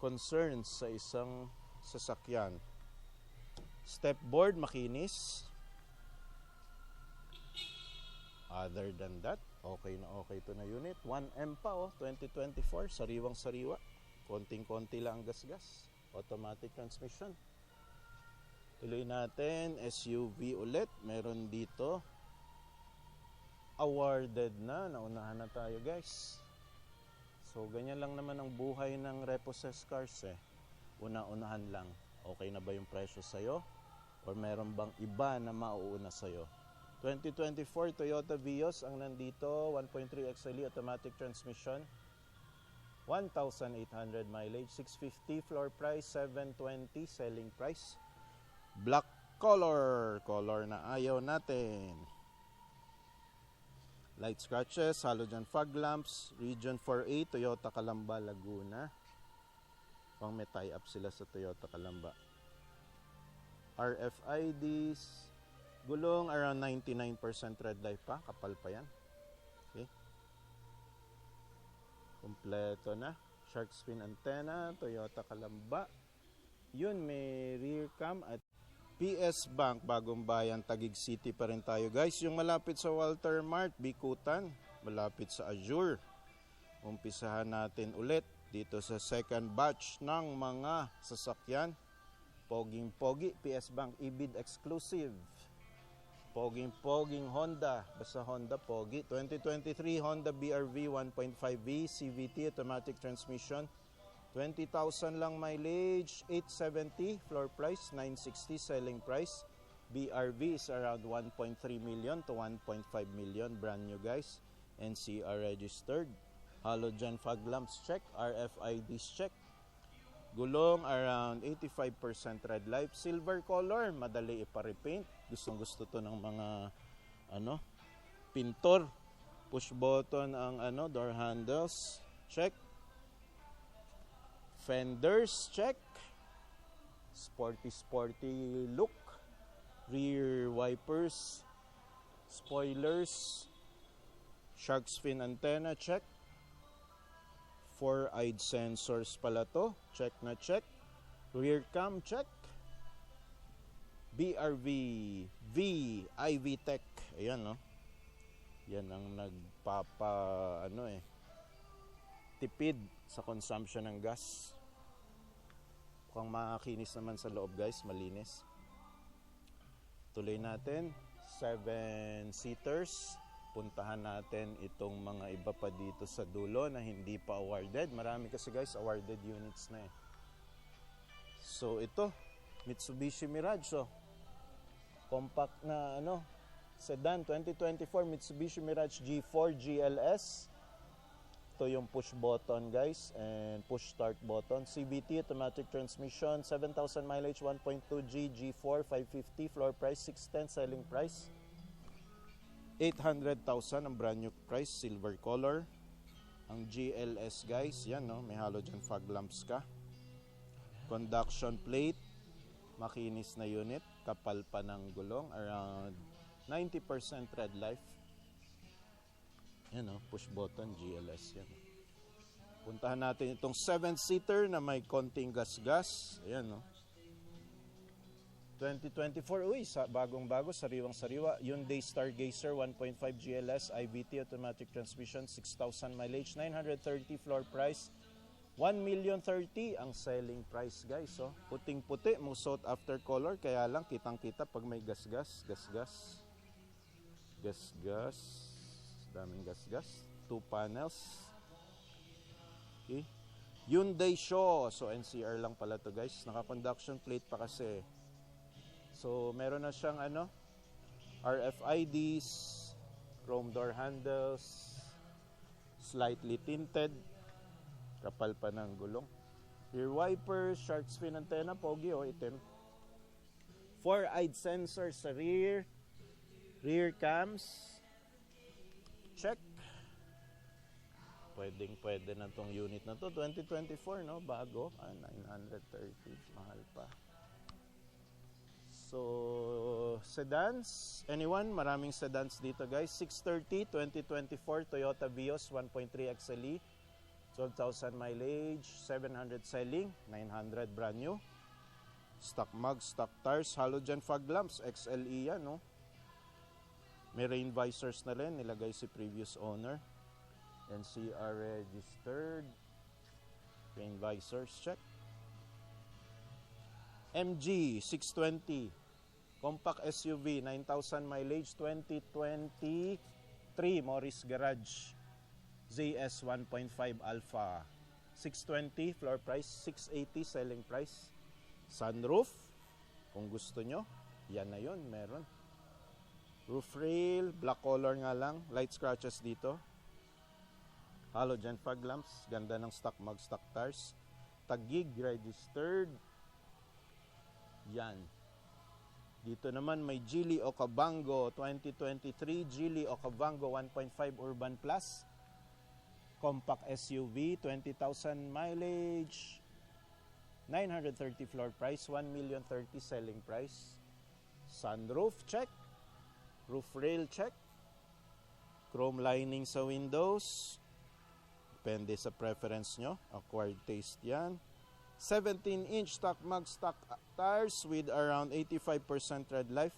concerns sa isang sasakyan. Stepboard, makinis. Other than that, okay na okay to na unit. 1M pa 2024, sariwang sariwa. Konting-konti lang ang gas-gas. Automatic transmission. Tuloy natin, SUV ulit. Meron dito. Awarded na. Naunahan na tayo guys. So, ganyan lang naman ang buhay ng repossessed cars Una-unahan lang. Okay na ba yung presyo sa'yo? Or meron bang iba na mauuna sa'yo? 2024 Toyota Vios ang nandito, 1.3 XLE automatic transmission, 1,800 mileage, 650 floor price, 720 selling price. Black color na ayaw natin. Light scratches, halogen fog lamps, Region 4A, Toyota Calamba, Laguna. Pang may tie-up sila sa Toyota Calamba. RFIDs, gulong around 99% red light pa, kapal pa yan. Okay. Kompleto na. Shark's fin antenna, Toyota Calamba. Yun, may rear cam at PS Bank, Bagong Bayan, Taguig City pa rin tayo guys. Yung malapit sa Walter Mart, Bikutan, malapit sa Azure. Umpisahan natin ulit dito sa second batch ng mga sasakyan. Poging-pogi, PS Bank, Ibid exclusive. Poging-poging Honda, basta Honda Pogi. 2023 Honda BRV 1.5V CVT automatic transmission. 20,000 lang mileage, 870 floor price, 960 selling price. BRV is around 1.3 million to 1.5 million, brand new guys. NCR registered. Halogen fog lamps check, RFIDs check. Gulong around 85% red light, silver color, madali ipa-repaint. Gustong-gusto to ng mga pintor. Push button ang door handles, check. Fenders, check. Sporty look. Rear wipers. Spoilers. Shark's fin antenna, check. 4-eyed sensors pala to. Check na check. Rear cam, check. BRV V IV Tech. Ayan, no? Yan ang tipid sa consumption ng gas. Mukhang makakinis naman sa loob guys, malinis. Tuloy natin, 7-seaters. Puntahan natin itong mga iba pa dito sa dulo na hindi pa awarded. Marami kasi guys, awarded units na eh. So ito, Mitsubishi Mirage. So, compact na sedan, 2024 Mitsubishi Mirage G4 GLS. Ito yung push button guys and push start button. CVT automatic transmission, 7,000 mileage, 1.2G G4 550 floor price, 610 selling price. 800,000 ang brand new price, silver color. Ang GLS guys, yan no, may halogen fog lamps ka. Conduction plate, makinis na unit, kapal pa ng gulong, around 90% red light. Yan o, push button, GLS yan. Puntahan natin itong 7-seater na may konting gas-gas. Ayan o. 2024, bagong-bago, sariwang-sariwa. Hyundai Stargazer 1.5 GLS, IVT automatic transmission, 6,000 mileage, 930 floor price, 1,030,000 ang selling price guys. So, puting-puti, mo sought after color, kaya lang kitang-kita pag may gas-gas. Daming gas-gas. 2 panels. Okay. Hyundai Shaw. So, NCR lang pala to guys. Naka-conduction plate pa kasi. So, meron na siyang RFIDs, chrome door handles, slightly tinted, kapal pa ng gulong. Rear wipers, shark's fin antenna, pogi itim. 4-eyed sensor sa rear. Rear cams, check. Pwede na tong unit na to. 2024, no? Bago. 930. Mahal pa. So, sedans. Anyone? Maraming sedans dito, guys. 630, 2024 Toyota Vios 1.3 XLE. 12,000 mileage. 700 selling. 900 brand new. Stock mugs, stock tires. Halogen fog lamps. XLE yan, no? May rain visors na rin. Nilagay si previous owner. NCR registered. Rain visors, check. MG 620. Compact SUV, 9,000 mileage, 2023 Morris Garage. ZS 1.5 Alpha. 620, floor price, 680 selling price. Sunroof, kung gusto nyo, yan na yun, meron. Roof rail, black color nga lang, light scratches dito. Halogen fog lamps, ganda ng stock mug, stock tires. Taguig registered. Yan. Dito naman may Geely Okavango 2023, Geely Okavango 1.5 Urban Plus. Compact SUV, 20,000 mileage, 930 floor price, 1,030,000 selling price. Sunroof, check. Roof rail, check. Chrome lining sa windows. Depende sa preference nyo. Acquired taste yan. 17-inch stock mag stock tires with around 85% tread life.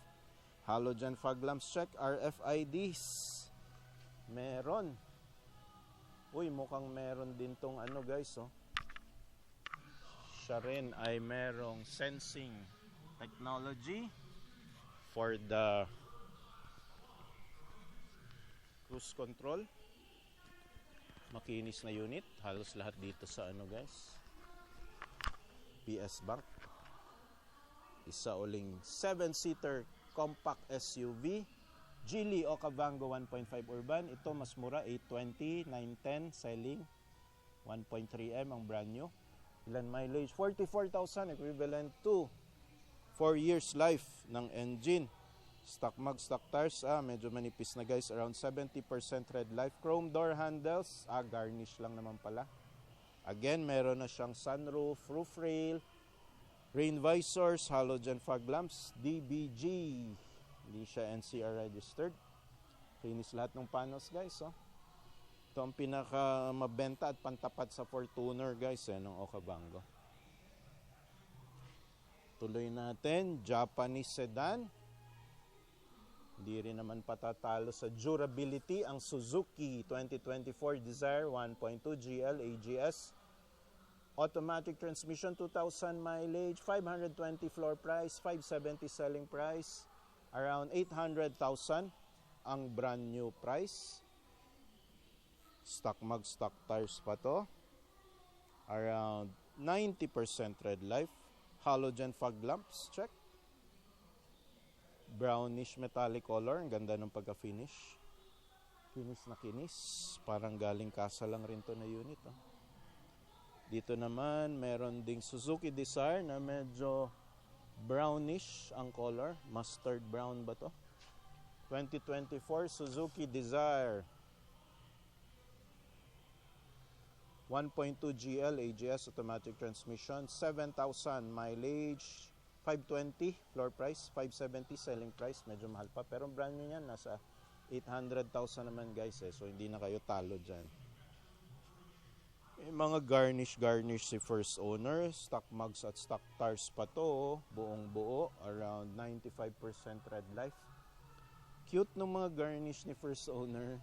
Halogen fog lamps check. RFIDs. Meron. Uy, mukhang meron din tong ano guys, oh. Siya rin ay merong sensing technology for the cruise control. Makinis na unit. Halos lahat dito sa ano guys. PS Bank. Isa uling 7-seater compact SUV. Geely Okavango 1.5 Urban. Ito mas mura, 820, 910 selling. 1.3M ang brand new. Ilan mileage? 44,000 equivalent to 4 years life ng engine. Stock mag, stock tires, medyo manipis na guys. Around 70% tread life. Chrome door handles, garnish lang naman pala. Again, meron na siyang sunroof, roof rail, rain visors, halogen fog lamps, DBG. Hindi siya NCR registered. Finish lahat ng panels guys, oh. Ito ang pinaka mabenta at pantapat sa Fortuner guys, ng Okavango. Tuloy natin, Japanese sedan. Hindi rin naman patatalo sa durability ang Suzuki 2024 Desire 1.2 GL AGS. Automatic transmission, 2,000 mileage, 520 floor price, 570 selling price. Around 800,000 ang brand new price. Stock mag, stock tires pa to. Around 90% tread life. Halogen fog lamps, check. Brownish metallic color. Ang ganda ng pagka-finish. Kinis na kinis. Parang galing kasa lang rin to na unit. Oh. Dito naman, meron ding Suzuki Desire na medyo brownish ang color. Mustard brown ba to? 2024 Suzuki Desire 1.2 GL AGS automatic transmission, 7,000 mileage, 520 floor price, 570 selling price. Medyo mahal pa pero brand new yan, nasa 800,000 naman guys, so hindi na kayo talo dyan. May mga garnish si first owner. Stock mugs at stock tires pa to. Buong buo. Around 95% red life. Cute ng mga garnish ni first owner.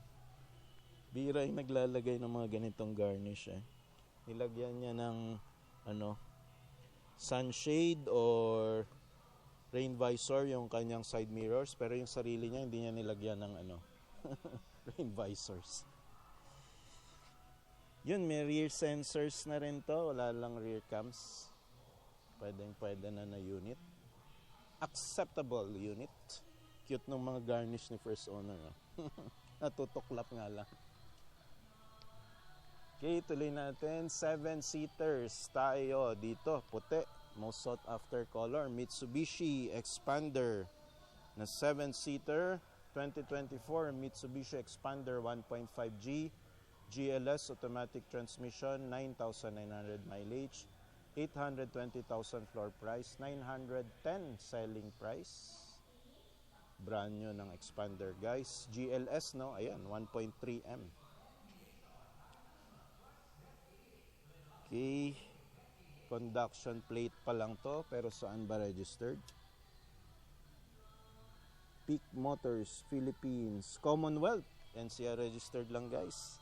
Bira yung naglalagay ng mga ganitong garnish. Nilagyan niya ng sunshade or rain visor yung kanyang side mirrors. Pero yung sarili niya hindi niya nilagyan ng rain visors. Yun, may rear sensors na rin to. Wala lang rear cams. Pwede na unit. Acceptable unit. Cute ng mga garnish ni first owner. Natutuklap nga lang. Okay, tuloy natin. 7-seaters tayo dito. Puti. Most sought after color. Mitsubishi Expander na 7-seater. 2024 Mitsubishi Expander 1.5G. GLS automatic transmission, 9,900 mileage, 820,000 floor price, 910 selling price. Brand new ng Expander guys. GLS, no? Ayan, 1.3M. Okay. Conduction plate pa lang to, pero saan ba registered? Peak Motors, Philippines, Commonwealth. NCR registered lang guys.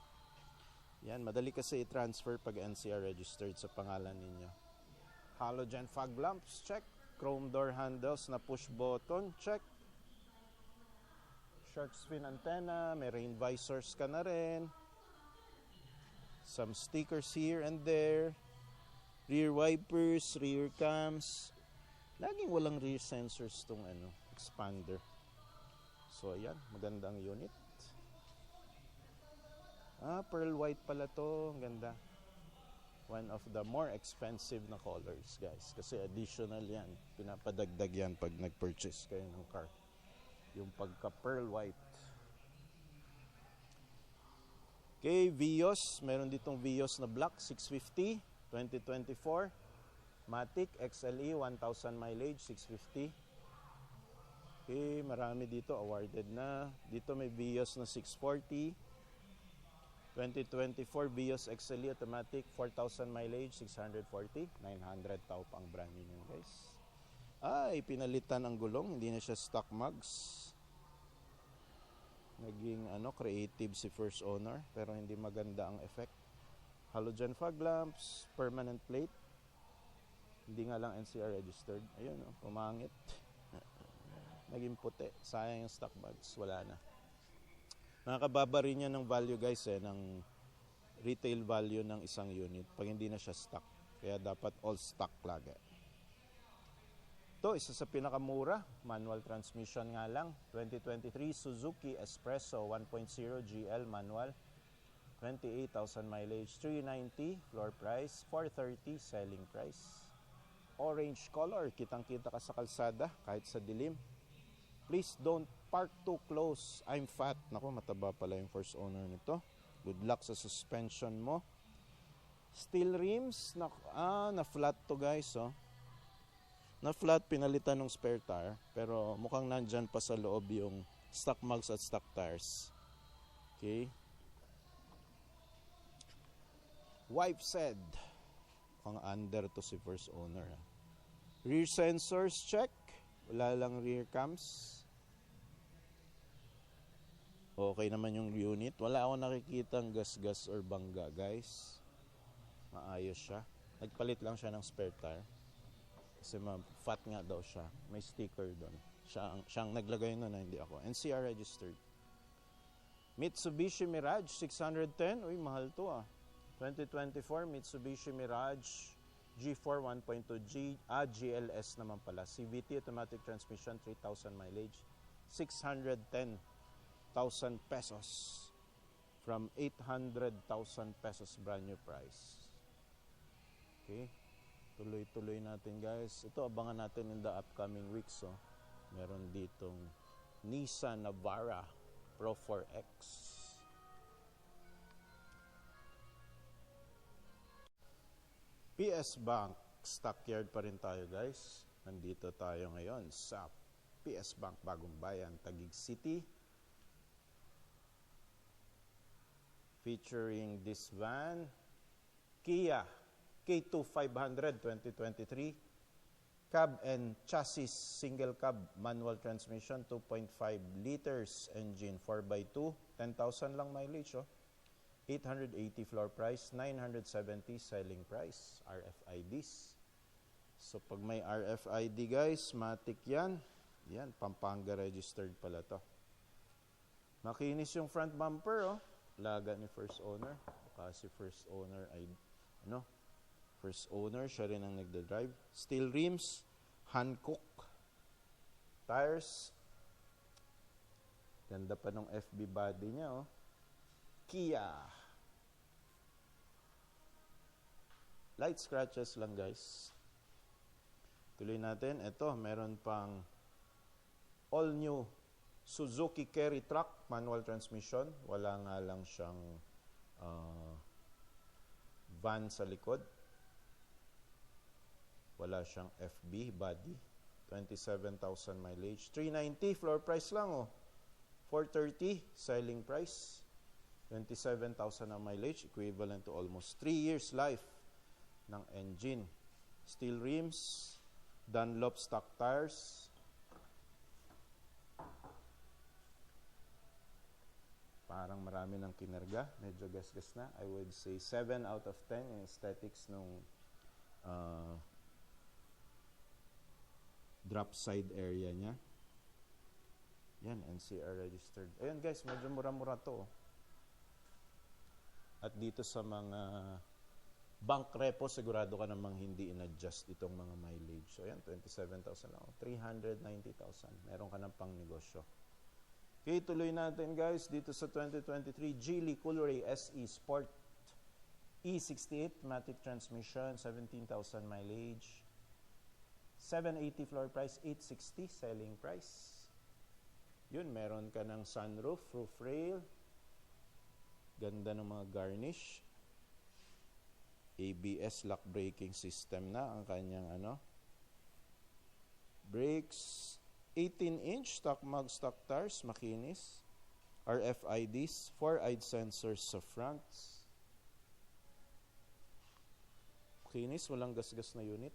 Yan, madali kasi i-transfer pag NCR registered sa pangalan ninyo. Halogen fog lamps, check. Chrome door handles na push button, check. Shark fin antenna, may rain visors ka na rin. Some stickers here and there. Rear wipers, rear cams. Laging walang rear sensors tong Expander. So ayan, magandang unit. Pearl white pala to. Ang ganda. One of the more expensive na colors, guys. Kasi additional yan. Pinapadagdag yan pag nag-purchase kayo ng car. Yung pagka-pearl white. Okay, Vios. Meron ditong Vios na black, 650, 2024. Matic XLE, 1,000 mileage, 650. Okay, marami dito awarded na. Dito may Vios na 640. 2024 Vios XLE automatic, 4,000 mileage, 640, 900 tao pang brand new yun, guys. Ay, pinalitan ang gulong, hindi na siya stock mugs. Naging creative si first owner, pero hindi maganda ang effect. Halogen fog lamps, permanent plate. Hindi nga lang NCR registered. Ayun, pumangit. Naging puti. Sayang yung stock mugs, wala na. Nakakababa rin yan ng value, guys, ng retail value ng isang unit pag hindi na siya stock. Kaya dapat all stock lagi. Ito, isa sa pinakamura, manual transmission nga lang. 2023 Suzuki Espresso 1.0 GL manual. 28,000 mileage, 390 floor price, 430 selling price. Orange color, kitang-kita ka sa kalsada kahit sa dilim. Please don't park too close. I'm fat. Naku, mataba pala yung first owner nito. Good luck sa suspension mo. Steel rims. Na-flat to, guys. Na-flat, pinalitan ng spare tire. Pero mukhang nandyan pa sa loob yung stock mugs at stock tires. Okay. Wipe said. Mukhang under to si first owner. Rear sensors check. Wala lang rear cams. Okay naman yung unit. Wala akong nakikitang gas-gas or bangga, guys. Maayos siya. Nagpalit lang siya ng spare tire. Kasi fat nga daw siya. May sticker doon. Siyang naglagay nun, hindi ako. NCR registered. Mitsubishi Mirage 610. Uy, mahal to 2024 Mitsubishi Mirage G4 1.2 GLS naman pala. CVT automatic transmission, 3,000 mileage. 610,000 pesos from 800,000 pesos brand new price. Okay, tuloy-tuloy natin, guys. Ito abangan natin in the upcoming weeks. Meron ditong Nissan Navara Pro 4X. PS Bank stockyard pa rin tayo, guys. Nandito tayo ngayon sa PS Bank Bagong Bayan, Taguig City. Featuring this van, Kia K2 500 2023, cab and chassis, single cab, manual transmission, 2.5 liters engine, 4x2, 10,000 lang mileage, 880 floor price, 970 selling price, RFIDs. So pag may RFID, guys, matik yan. Yan, Pampanga registered pala to. Makinis yung front bumper, laga ni first owner. Kasi first owner ay first owner, siya rin ang nagda-drive. Steel rims, Hankook. Tires, ganda pa ng FB body niya, Kia. Light scratches lang, guys. Tuloy natin. Ito, meron pang all new Suzuki Carry Truck, manual transmission. Wala nga lang siyang van sa likod. Wala siyang FB body. 27,000 mileage. 390 floor price lang, 430 selling price. 27,000 ang mileage, equivalent to almost 3 years life ng engine. Steel rims, Dunlop stock tires. Parang marami ng kinarga, medyo gas-gas na. I would say 7 out of 10 yung aesthetics nung drop side area niya. Yan, NCR registered. Ayan, guys, medyo mura-mura to. At dito sa mga bank repo, sigurado ka namang hindi in-adjust itong mga mileage. So, ayan, 27,000 lang. 390,000. Meron ka ng pang negosyo. Okay, tuloy natin, guys. Dito sa 2023, Geely Coolray SE Sport E68, automatic transmission, 17,000 mileage. 780 floor price, 860 selling price. Yun, meron ka ng sunroof, roof rail. Ganda ng mga garnish. ABS lock braking system na ang kanyang brakes. 18-inch stock mug, stock tires, makinis. RFIDs, 4-eyed sensors sa fronts. Kinis, walang gasgas na unit.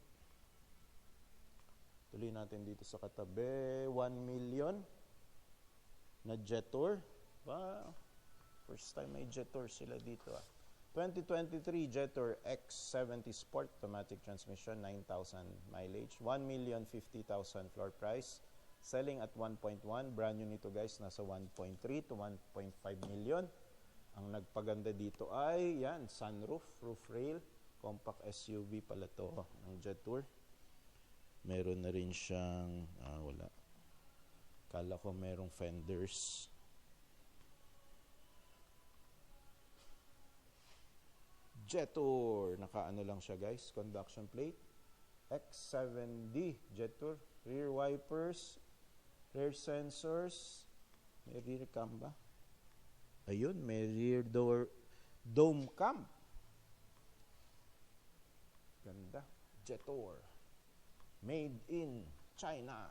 Tuloy natin dito sa katabi, 1 million na Jetour. Wow, first time may Jetour sila dito. 2023 Jetour X70 Sport automatic transmission, 9,000 mileage, 1,050,000 floor price, selling at 1.1. Brand new nito guys, nasa 1.3 to 1.5 million. Ang nagpaganda dito ay yan, sunroof, roof rail, compact SUV pala to ng Jetour. Meron na rin siyang, wala. Kala ko merong fenders. Jetour, nakaano lang siya guys, conduction plate. X7D Jetour, rear wipers, rear sensors, may rear cam ba? Ayun, may rear door, dome cam. Ganda, Jetour. Made in China.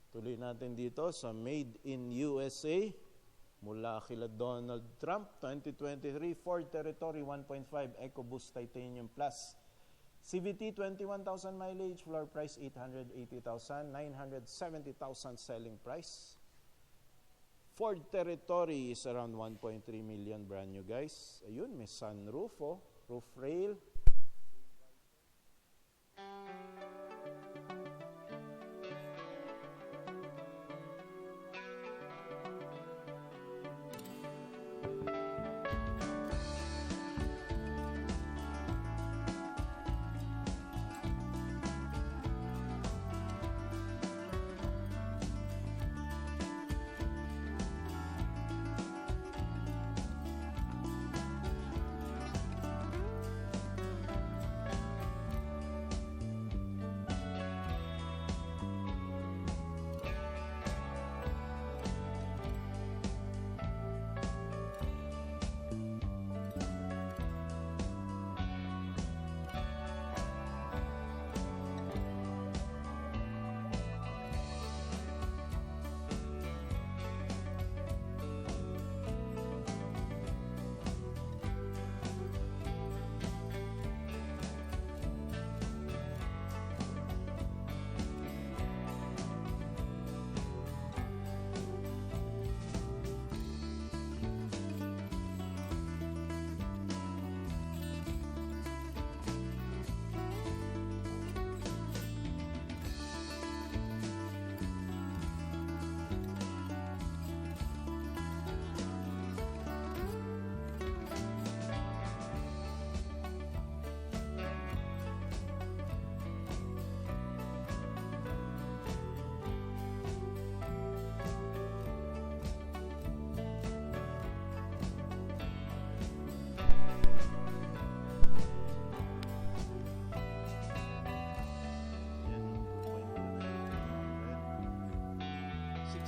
Tuloy natin dito sa Made in USA. Mula kila Donald Trump, 2023 Ford Territory 1.5 EcoBoost Titanium Plus. CVT, 21,000 mileage, floor price 880,000, 970,000 selling price. Ford Territory is around 1.3 million, brand new guys. Ayun, may sunroof, roof rail.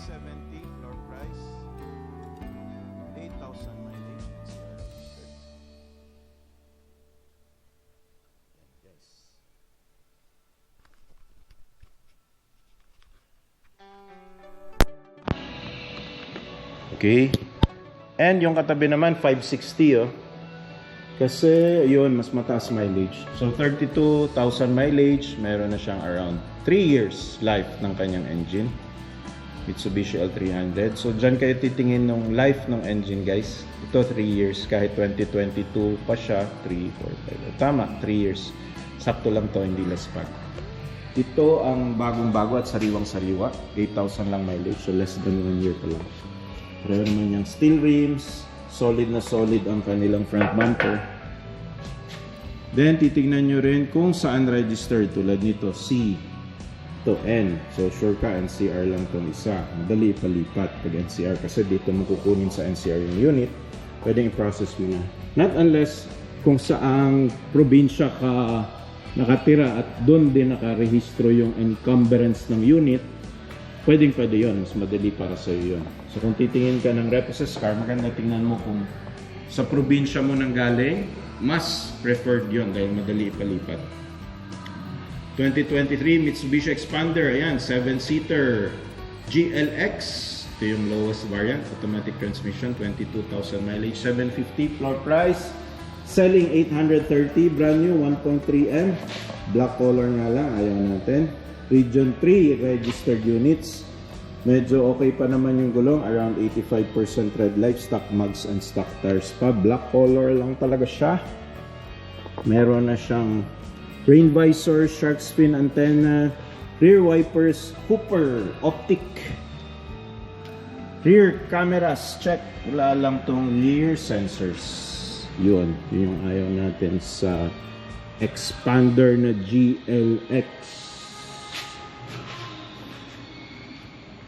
Floor price 8,000 mileage NCR registered. Yan guys. Okay. And yung katabi naman 560 Kasi yun, mas mataas mileage. So 32,000 mileage, meron na siyang around 3 years life ng kanyang engine. Mitsubishi L300. So dyan kayo titingin ng life ng engine guys. Ito 3 years, kahit 2022 pa siya, 3, 4, 5. Tama, 3 years. Sakto lang to, hindi less pa. Ito ang bagong-bago at sariwang-sariwa. 8,000 lang mileage, so less than 1 year pa lang. Pero naman yung steel rims, solid na solid ang kanilang front bumper. Then titignan nyo rin kung saan registered, tulad nito C to N. So sure ka, NCR lang itong isa. Madali palipat pag NCR kasi dito makukunin sa NCR yung unit. Pwedeng i-process mo na. Not unless kung saang probinsya ka nakatira at doon din nakarehistro yung encumbrance ng unit, pwede yun. Mas madali para sa iyo yun. So kung titingin ka ng repossessed car, maganda tingnan mo kung sa probinsya mo nang galing, mas preferred yun dahil madali ipalipat. 2023 Mitsubishi Expander, ayan, 7-seater GLX Ito yung lowest variant, automatic transmission, 22,000 mileage, 750 floor price. Selling 830, brand new, 1.3M. Black color nga lang, ayaw natin. Region 3, registered units. Medyo okay pa naman yung gulong, around 85% red light, stock mugs and stock tires pa. Black color lang talaga siya. Meron na siyang rain visor, shark fin antenna, rear wipers, Hooper, optic. Rear cameras, check. Wala lang tong rear sensors. Yun, yun yung ayaw natin sa expander na GLX.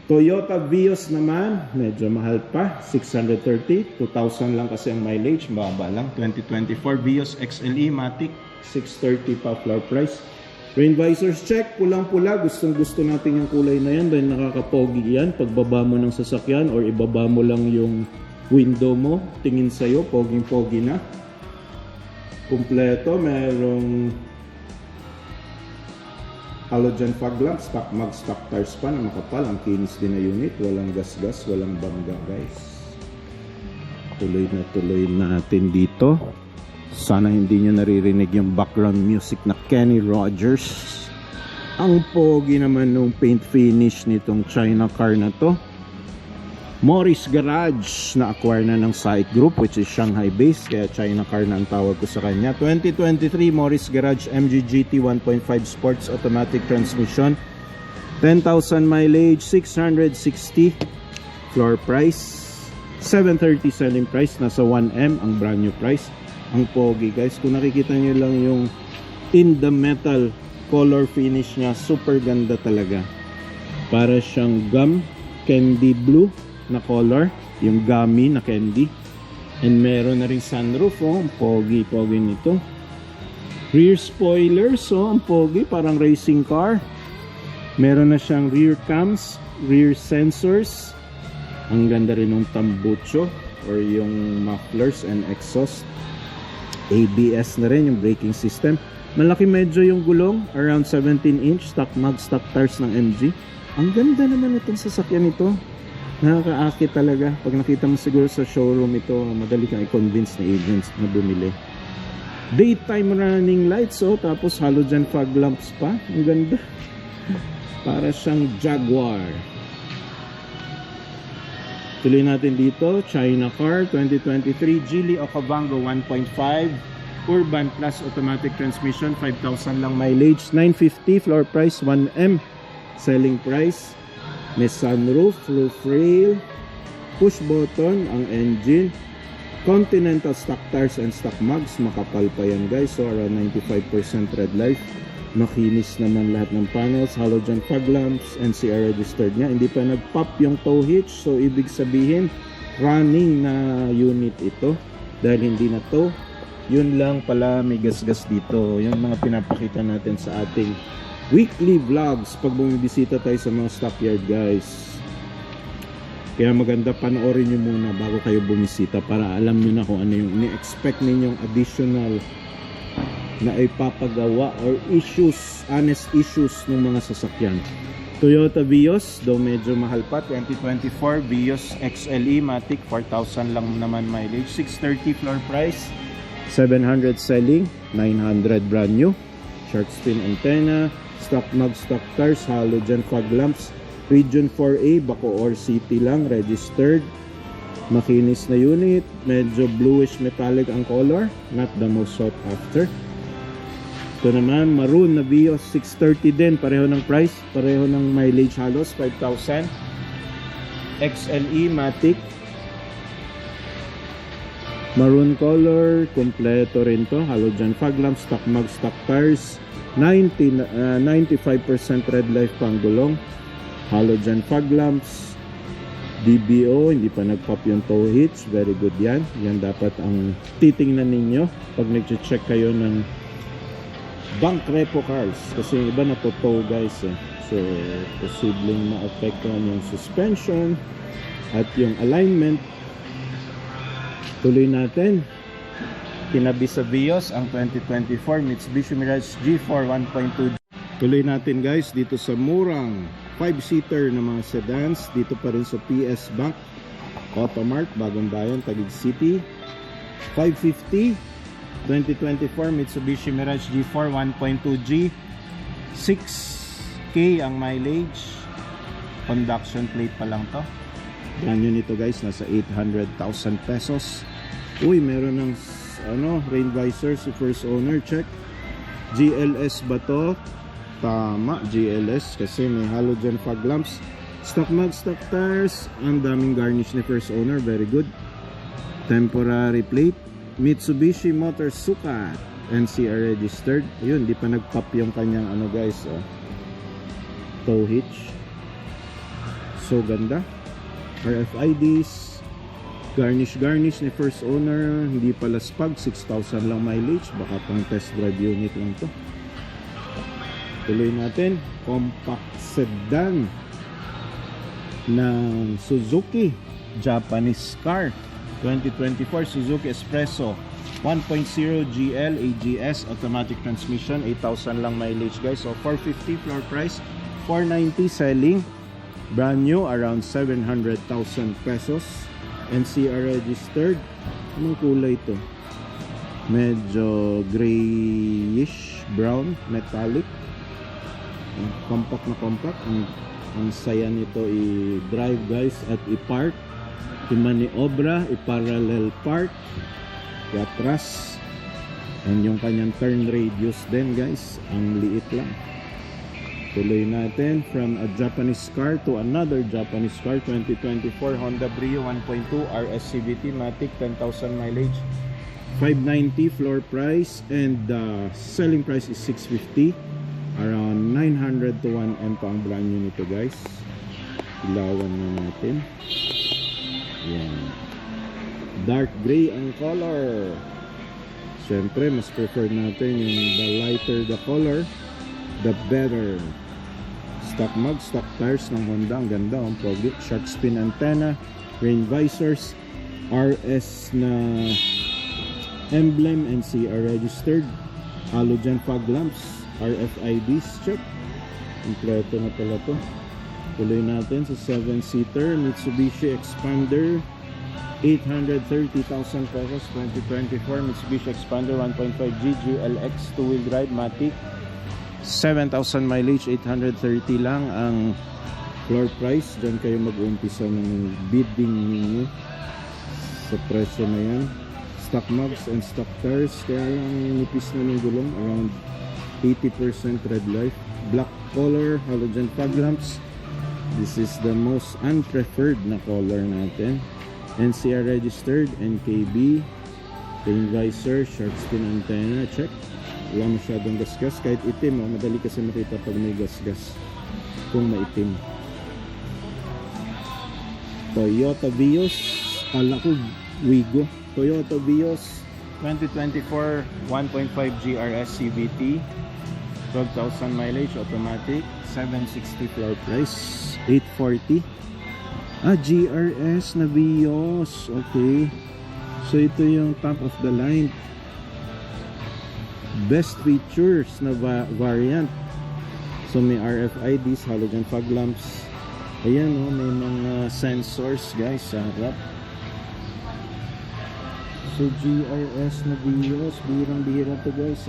Toyota Vios naman, medyo mahal pa, 630, 2,000 lang kasi ang mileage, mababa lang. 2024 Vios XLE Matic, 630 pa floor price. Rain visors check, pulang-pula, gustong-gusto natin yung kulay na yan dahil nakakapogi yan. Pagbaba mo ng sasakyan or ibaba mo lang yung window mo, tingin sa'yo, poging-pogi na. Kumpleto, merong halogen fog lamp, stock mag, stock tires pa na makapal. Ang kinis din na unit, walang gas-gas, walang bangga guys. Tuloy na tuloy natin dito. Sana hindi nyo naririnig yung background music na Kenny Rogers. Ang pogi naman nung paint finish nitong China car na to. Morris Garage na acquire na ng SAIC Group, which is Shanghai based, kaya China car na ang tawag ko sa kanya. 2023 Morris Garage MG GT 1.5 Sports Automatic Transmission, 10,000 mileage, 660 floor price, 730 selling price, nasa 1M ang brand new price. Ang pogi guys, kung nakikita nyo lang yung in the metal color finish niya, super ganda talaga. Para siyang gum candy blue na color, yung gummy na candy. And meron na rin sunroof, oh, ang pogi nito. Rear spoilers, oh, ang pogi, parang racing car. Meron na siyang rear cams, rear sensors. Ang ganda rin ng tambucho or yung mufflers and exhaust. ABS na rin yung braking system. Malaki medyo yung gulong, around 17 inch, stock mag, stock tires ng MG. Ang ganda naman itong sasakyan ito. Nakakaakit talaga. Pag nakita mo siguro sa showroom ito, madali kang i-convince na agents na bumili. Daytime running lights, oh, tapos halogen fog lamps pa. Ang ganda. Para siyang Jaguar. Tuloy natin dito, China car, 2023 Geely Okavango 1.5 Urban Plus automatic transmission, 5,000 lang mileage, 950 floor price, 1M selling price. May sunroof, roof rail, push button ang engine, Continental stock tires and stock mugs, makapal pa yan guys, so around 95% red light. Makinis naman lahat ng panels, halogen fog lamps, NCR registered niya. Hindi pa nag-pop yung tow hitch, so ibig sabihin running na unit ito dahil hindi na tow. Yun lang pala, may gas-gas dito. Yung mga pinapakita natin sa ating weekly vlogs pag bumibisita tayo sa mga stockyard guys. Kaya maganda panoorin nyo muna bago kayo bumisita para alam nyo na kung ano yung ni-expect ninyong additional na ipapagawa or issues, honest issues ng mga sasakyan. Toyota Vios, though medyo mahal pa, 2024 Vios XLE Matic, 4,000 lang naman mileage, 630 floor price, 700 selling, 900 brand new, shark fin antenna, stock mag, stock tires, halogen fog lamps, region 4A, Bacoor City lang, registered. Makinis na unit, medyo bluish metallic ang color, not the most sought after. Ito naman, maroon na Vios 630 din, pareho ng price, pareho ng mileage halos, 5,000. XLE Matic, maroon color, kompleto rin to, halogen fog lamps, stock mag, stock tires, 95% red light pang gulong, halogen fog lamps, DBO, hindi pa nag-pop yung tow hitch, very good yan. Yan dapat ang titingnan ninyo pag nag-check kayo ng bank repo cars kasi yung iba na-tow guys eh. So posibleng ma-affectan yung suspension at yung alignment. Tuloy natin, kinabi sa Vios ang 2024 Mitsubishi Mirage G4 1.2. Tuloy natin guys dito sa murang 5-seater na mga sedans dito pa rin sa PS Bank Automart, Bagong Bayan, Taguig City. 550 2024 Mitsubishi Mirage G4 1.2G, 6K ang mileage, conduction plate pa lang to. Brand new nito guys, nasa 800,000 pesos. Uy, meron ng rain visor si first owner, check. GLS ba to? Tama, GLS kasi may halogen fog lamps. Stock mag, stock tires. Ang daming garnish ni first owner, very good. Temporary plate. Mitsubishi Motors Sukat, NCR registered. Ayun, di pa nag-pop yung kanyang guys, tow hitch. So ganda. RFIDs, garnish ni first owner, hindi pala spag, 6,000 lang mileage, baka pang test drive unit lang to. Tuloy natin, compact sedan ng Suzuki Japanese car 2024 Suzuki Espresso 1.0 GL AGS automatic transmission, 8,000 lang mileage guys. So 450 floor price, 490 selling, brand new around 700,000 pesos. NCR registered. Anong kulay to? Medyo grayish brown metallic. Compact na compact. Ang saya nito i-drive guys at i-park, i-maniobra, i-parallel park, i-atras, and yung kanyang turn radius din guys, ang liit lang. Tuloy natin from a Japanese car to another Japanese car. 2024 Honda Brio 1.2 RS CVT Matic, 10,000 mileage, 590 floor price, and selling price is 650. Around 900 to 1M pa ang brand new nito guys. Ilawan na natin. Yan. Dark gray ang color. Siyempre mas prefer natin yung the lighter the color, the better. Stock mug, stock tires ng Honda. Ang ganda, ang pogi. Shark spin antenna, rain visors, RS na emblem, NCR registered, halogen fog lamps, RFIDs, check. Kompleto na pala to. Tuloy natin sa 7-seater Mitsubishi Expander, 830,000 pesos. 2024 Mitsubishi Expander 1.5G GLX 2-wheel drive Matic, 7,000 mileage, 830 lang ang floor price. Diyan kayo mag-umpisa ng bidding ninyo sa presyo na yan. Stock mugs and stock tires, kaya lang nipis na ng gulong, around 80% red light. Black color, halogen fog lamps. This is the most unpreferred na color natin. NCR registered, NKB, rain visor, shark spin antenna, check. Wala masyadong gasgas, kahit itim, madali kasi makita pag may gasgas kung maitim. Toyota Vios, kala ko Wigo. Toyota Vios 2024 1.5 GRS CVT, 12,000 mileage, automatic, 760 floor price, 840. GRS na Vios. Okay, so ito yung top of the line, best features na variant. So may RFIDs, halogen fog lamps. Ayan may mga sensors guys sa harap. So GRS na Vios, birang-bira to guys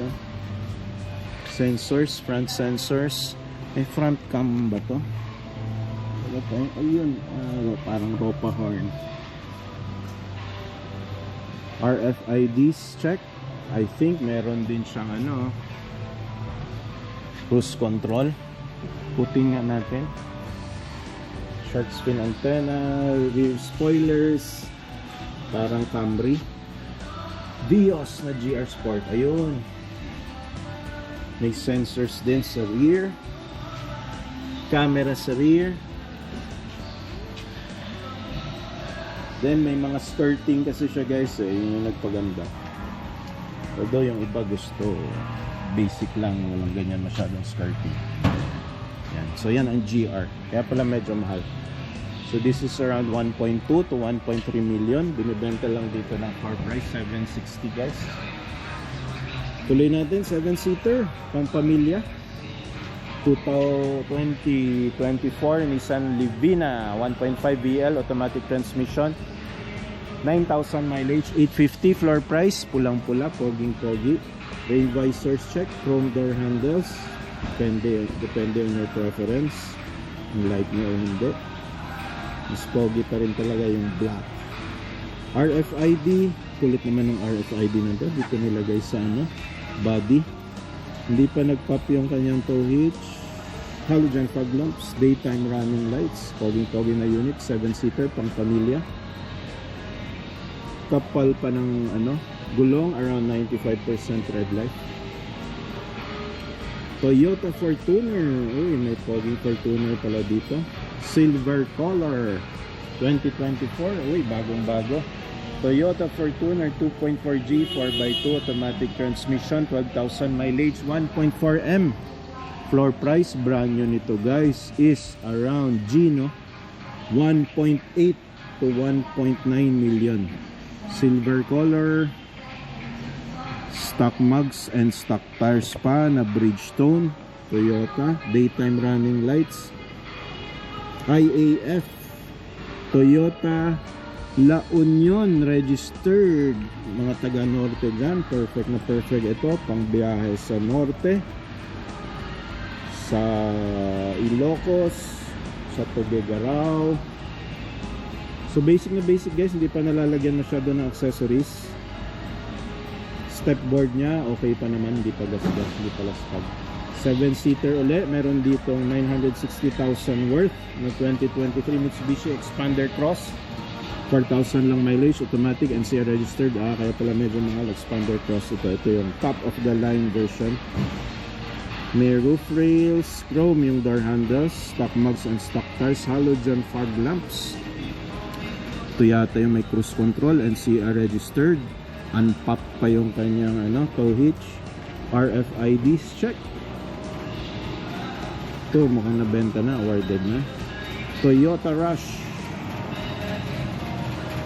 Sensors, front sensors. May front cam ba to? Ayun, parang ropa horn. RFIDs, check. I think meron din siyang cruise control. Putin nga natin. Shark spin antenna, rear spoilers, parang Camry. Vios na GR Sport, ayun. May sensors din sa rear, camera sa rear, then may mga skirting kasi siya guys, yun yung nagpaganda. Although yung iba gusto basic lang, walang ganyan masyadong skirting. Yan. So yan ang GR, kaya pala medyo mahal. So this is around 1.2 to 1.3 million. Binibenta lang dito ng floor price 760 guys. Tuloy natin, 7-seater pang pamilya. 2024 Nissan Livina 1.5 VL automatic transmission, 9,000 mileage, 850 floor price, pulang-pula, poging-pogi. Rain visors check, chrome door handles, depende on your preference, yung light nyo o hindi. Mas pogi pa rin talaga yung black. RFID, kulit naman ng RFID na to, dito nilagay sa body. Hindi pa nag-pop yung kanyang tow hitch. Halogen fog lamps, daytime running lights, poging-pogi na unit, 7-seater, pang pamilya. Kapal pa ng gulong, around 95% red light. Toyota Fortuner, uy, may poging Fortuner pala dito. Silver color, 2024, uy, bagong-bago. Toyota Fortuner 2.4G 4x2 automatic transmission, 12,000 mileage, 1.4M. Floor price, brand new nito guys, is around 1.8 to 1.9 million. Silver color, stock mugs and stock tires pa na Bridgestone. Toyota, daytime running lights. IAF, Toyota La Union registered. Mga taga norte dyan, perfect na perfect ito pang biyahe sa norte, sa Ilocos, sa Tuguegarao. So basic na basic guys, hindi pa nalalagyan masyado ng accessories. Stepboard niya okay pa naman, hindi pa gas-gas, hindi pa laspag. 7-seater ulit, meron dito 960,000 worth na 2023 Mitsubishi Expander Cross, 4,000 lang mileage, automatic, NCR registered. Kaya pala medyo mahal, Expander Cross ito. Ito yung top of the line version. May roof rails, chrome yung door handles, stock mugs and stock tires, halogen fog lamps. Ito yata yung may cruise control, NCR registered. Unpop pa yung kanyang tow hitch. RFIDs check. Ito mukhang nabenta na, awarded na. Toyota Rush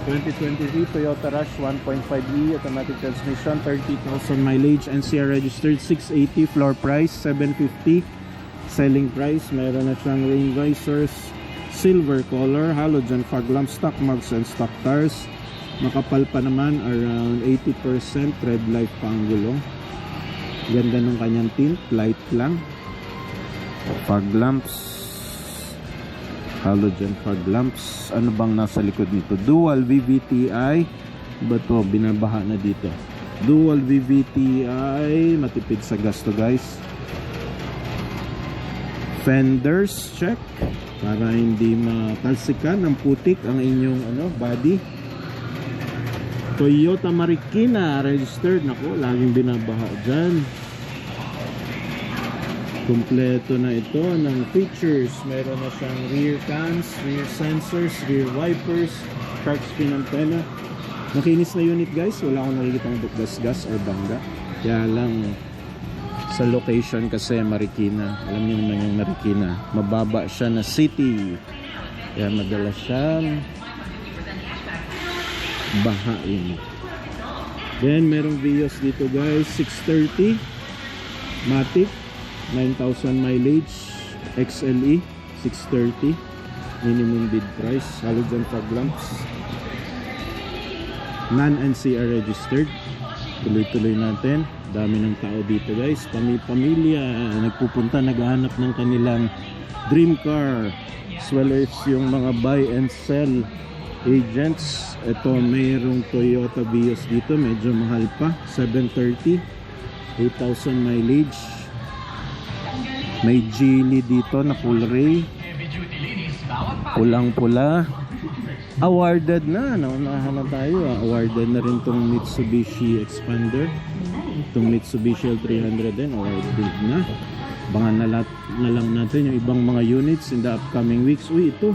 2023 Toyota Rush 1.5E automatic transmission, 30,000 mileage, NCR registered, 680 floor price, 750 selling price. Meron na siyang rain visors, silver color, halogen fog lamp, stock mugs and stock tires. Makapal pa naman, around 80% red light pa ang gulong. Ganda ng kanyang tint, light lang. Fog lamps, halogen fog lamps. Ano bang nasa likod nito? Dual VVTi. Ba to? Binabaha na dito. Dual VVTi. Matipid sa gasto guys. Fenders check para hindi matalsikan ng putik ang inyong body. Toyota Marikina registered. Nako, laging binabaha dyan. Kompleto na ito ng features. Meron na siyang rear cams, rear sensors, rear wipers, shark fin antenna. Makinis na unit guys. Wala akong nakikita ng gas-gas or bangga. Kaya lang sa location kasi Marikina. Alam niyo naman yung Marikina. Mababa siya na city. Kaya madalas siyang bahain. Then merong Vios dito guys. 630 Matic, 9,000 mileage, XLE 630, minimum bid price, halogen fog lamps, non-NCR registered. Tuloy-tuloy natin, dami ng tao dito guys, pamilya nagpupunta, naghahanap ng kanilang dream car, as well as yung mga buy and sell agents. Ito mayroong Toyota Vios dito, medyo mahal pa, 730, 8,000 mileage. May Geely dito na full ray, pulang-pula, awarded na. Naunahan na tayo, awarded na rin tong Mitsubishi Expander. Itong Mitsubishi L300 din awarded na. Abangan na lang natin yung ibang mga units in the upcoming weeks. Uy, ito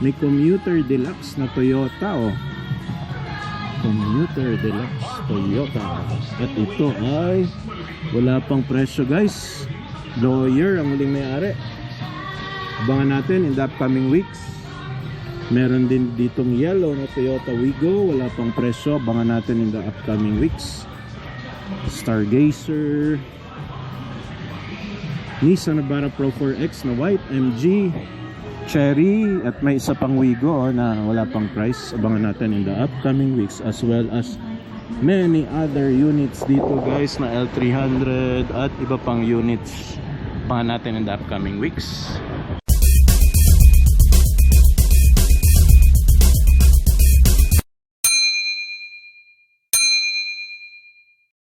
may Commuter Deluxe na Toyota Commuter Deluxe Toyota. At ito ay wala pang presyo guys. Lawyer ang huling may-ari. Abangan natin in the upcoming weeks. Meron din ditong yellow na Toyota Wigo, wala pang presyo. Abangan natin in the upcoming weeks. Stargazer. Nissan Navara Pro 4X na white, MG, Cherry, at may isa pang Wigo na wala pang price. Abangan natin in the upcoming weeks, as well as many other units dito guys na L300 at iba pang units. Abangan natin in the upcoming weeks.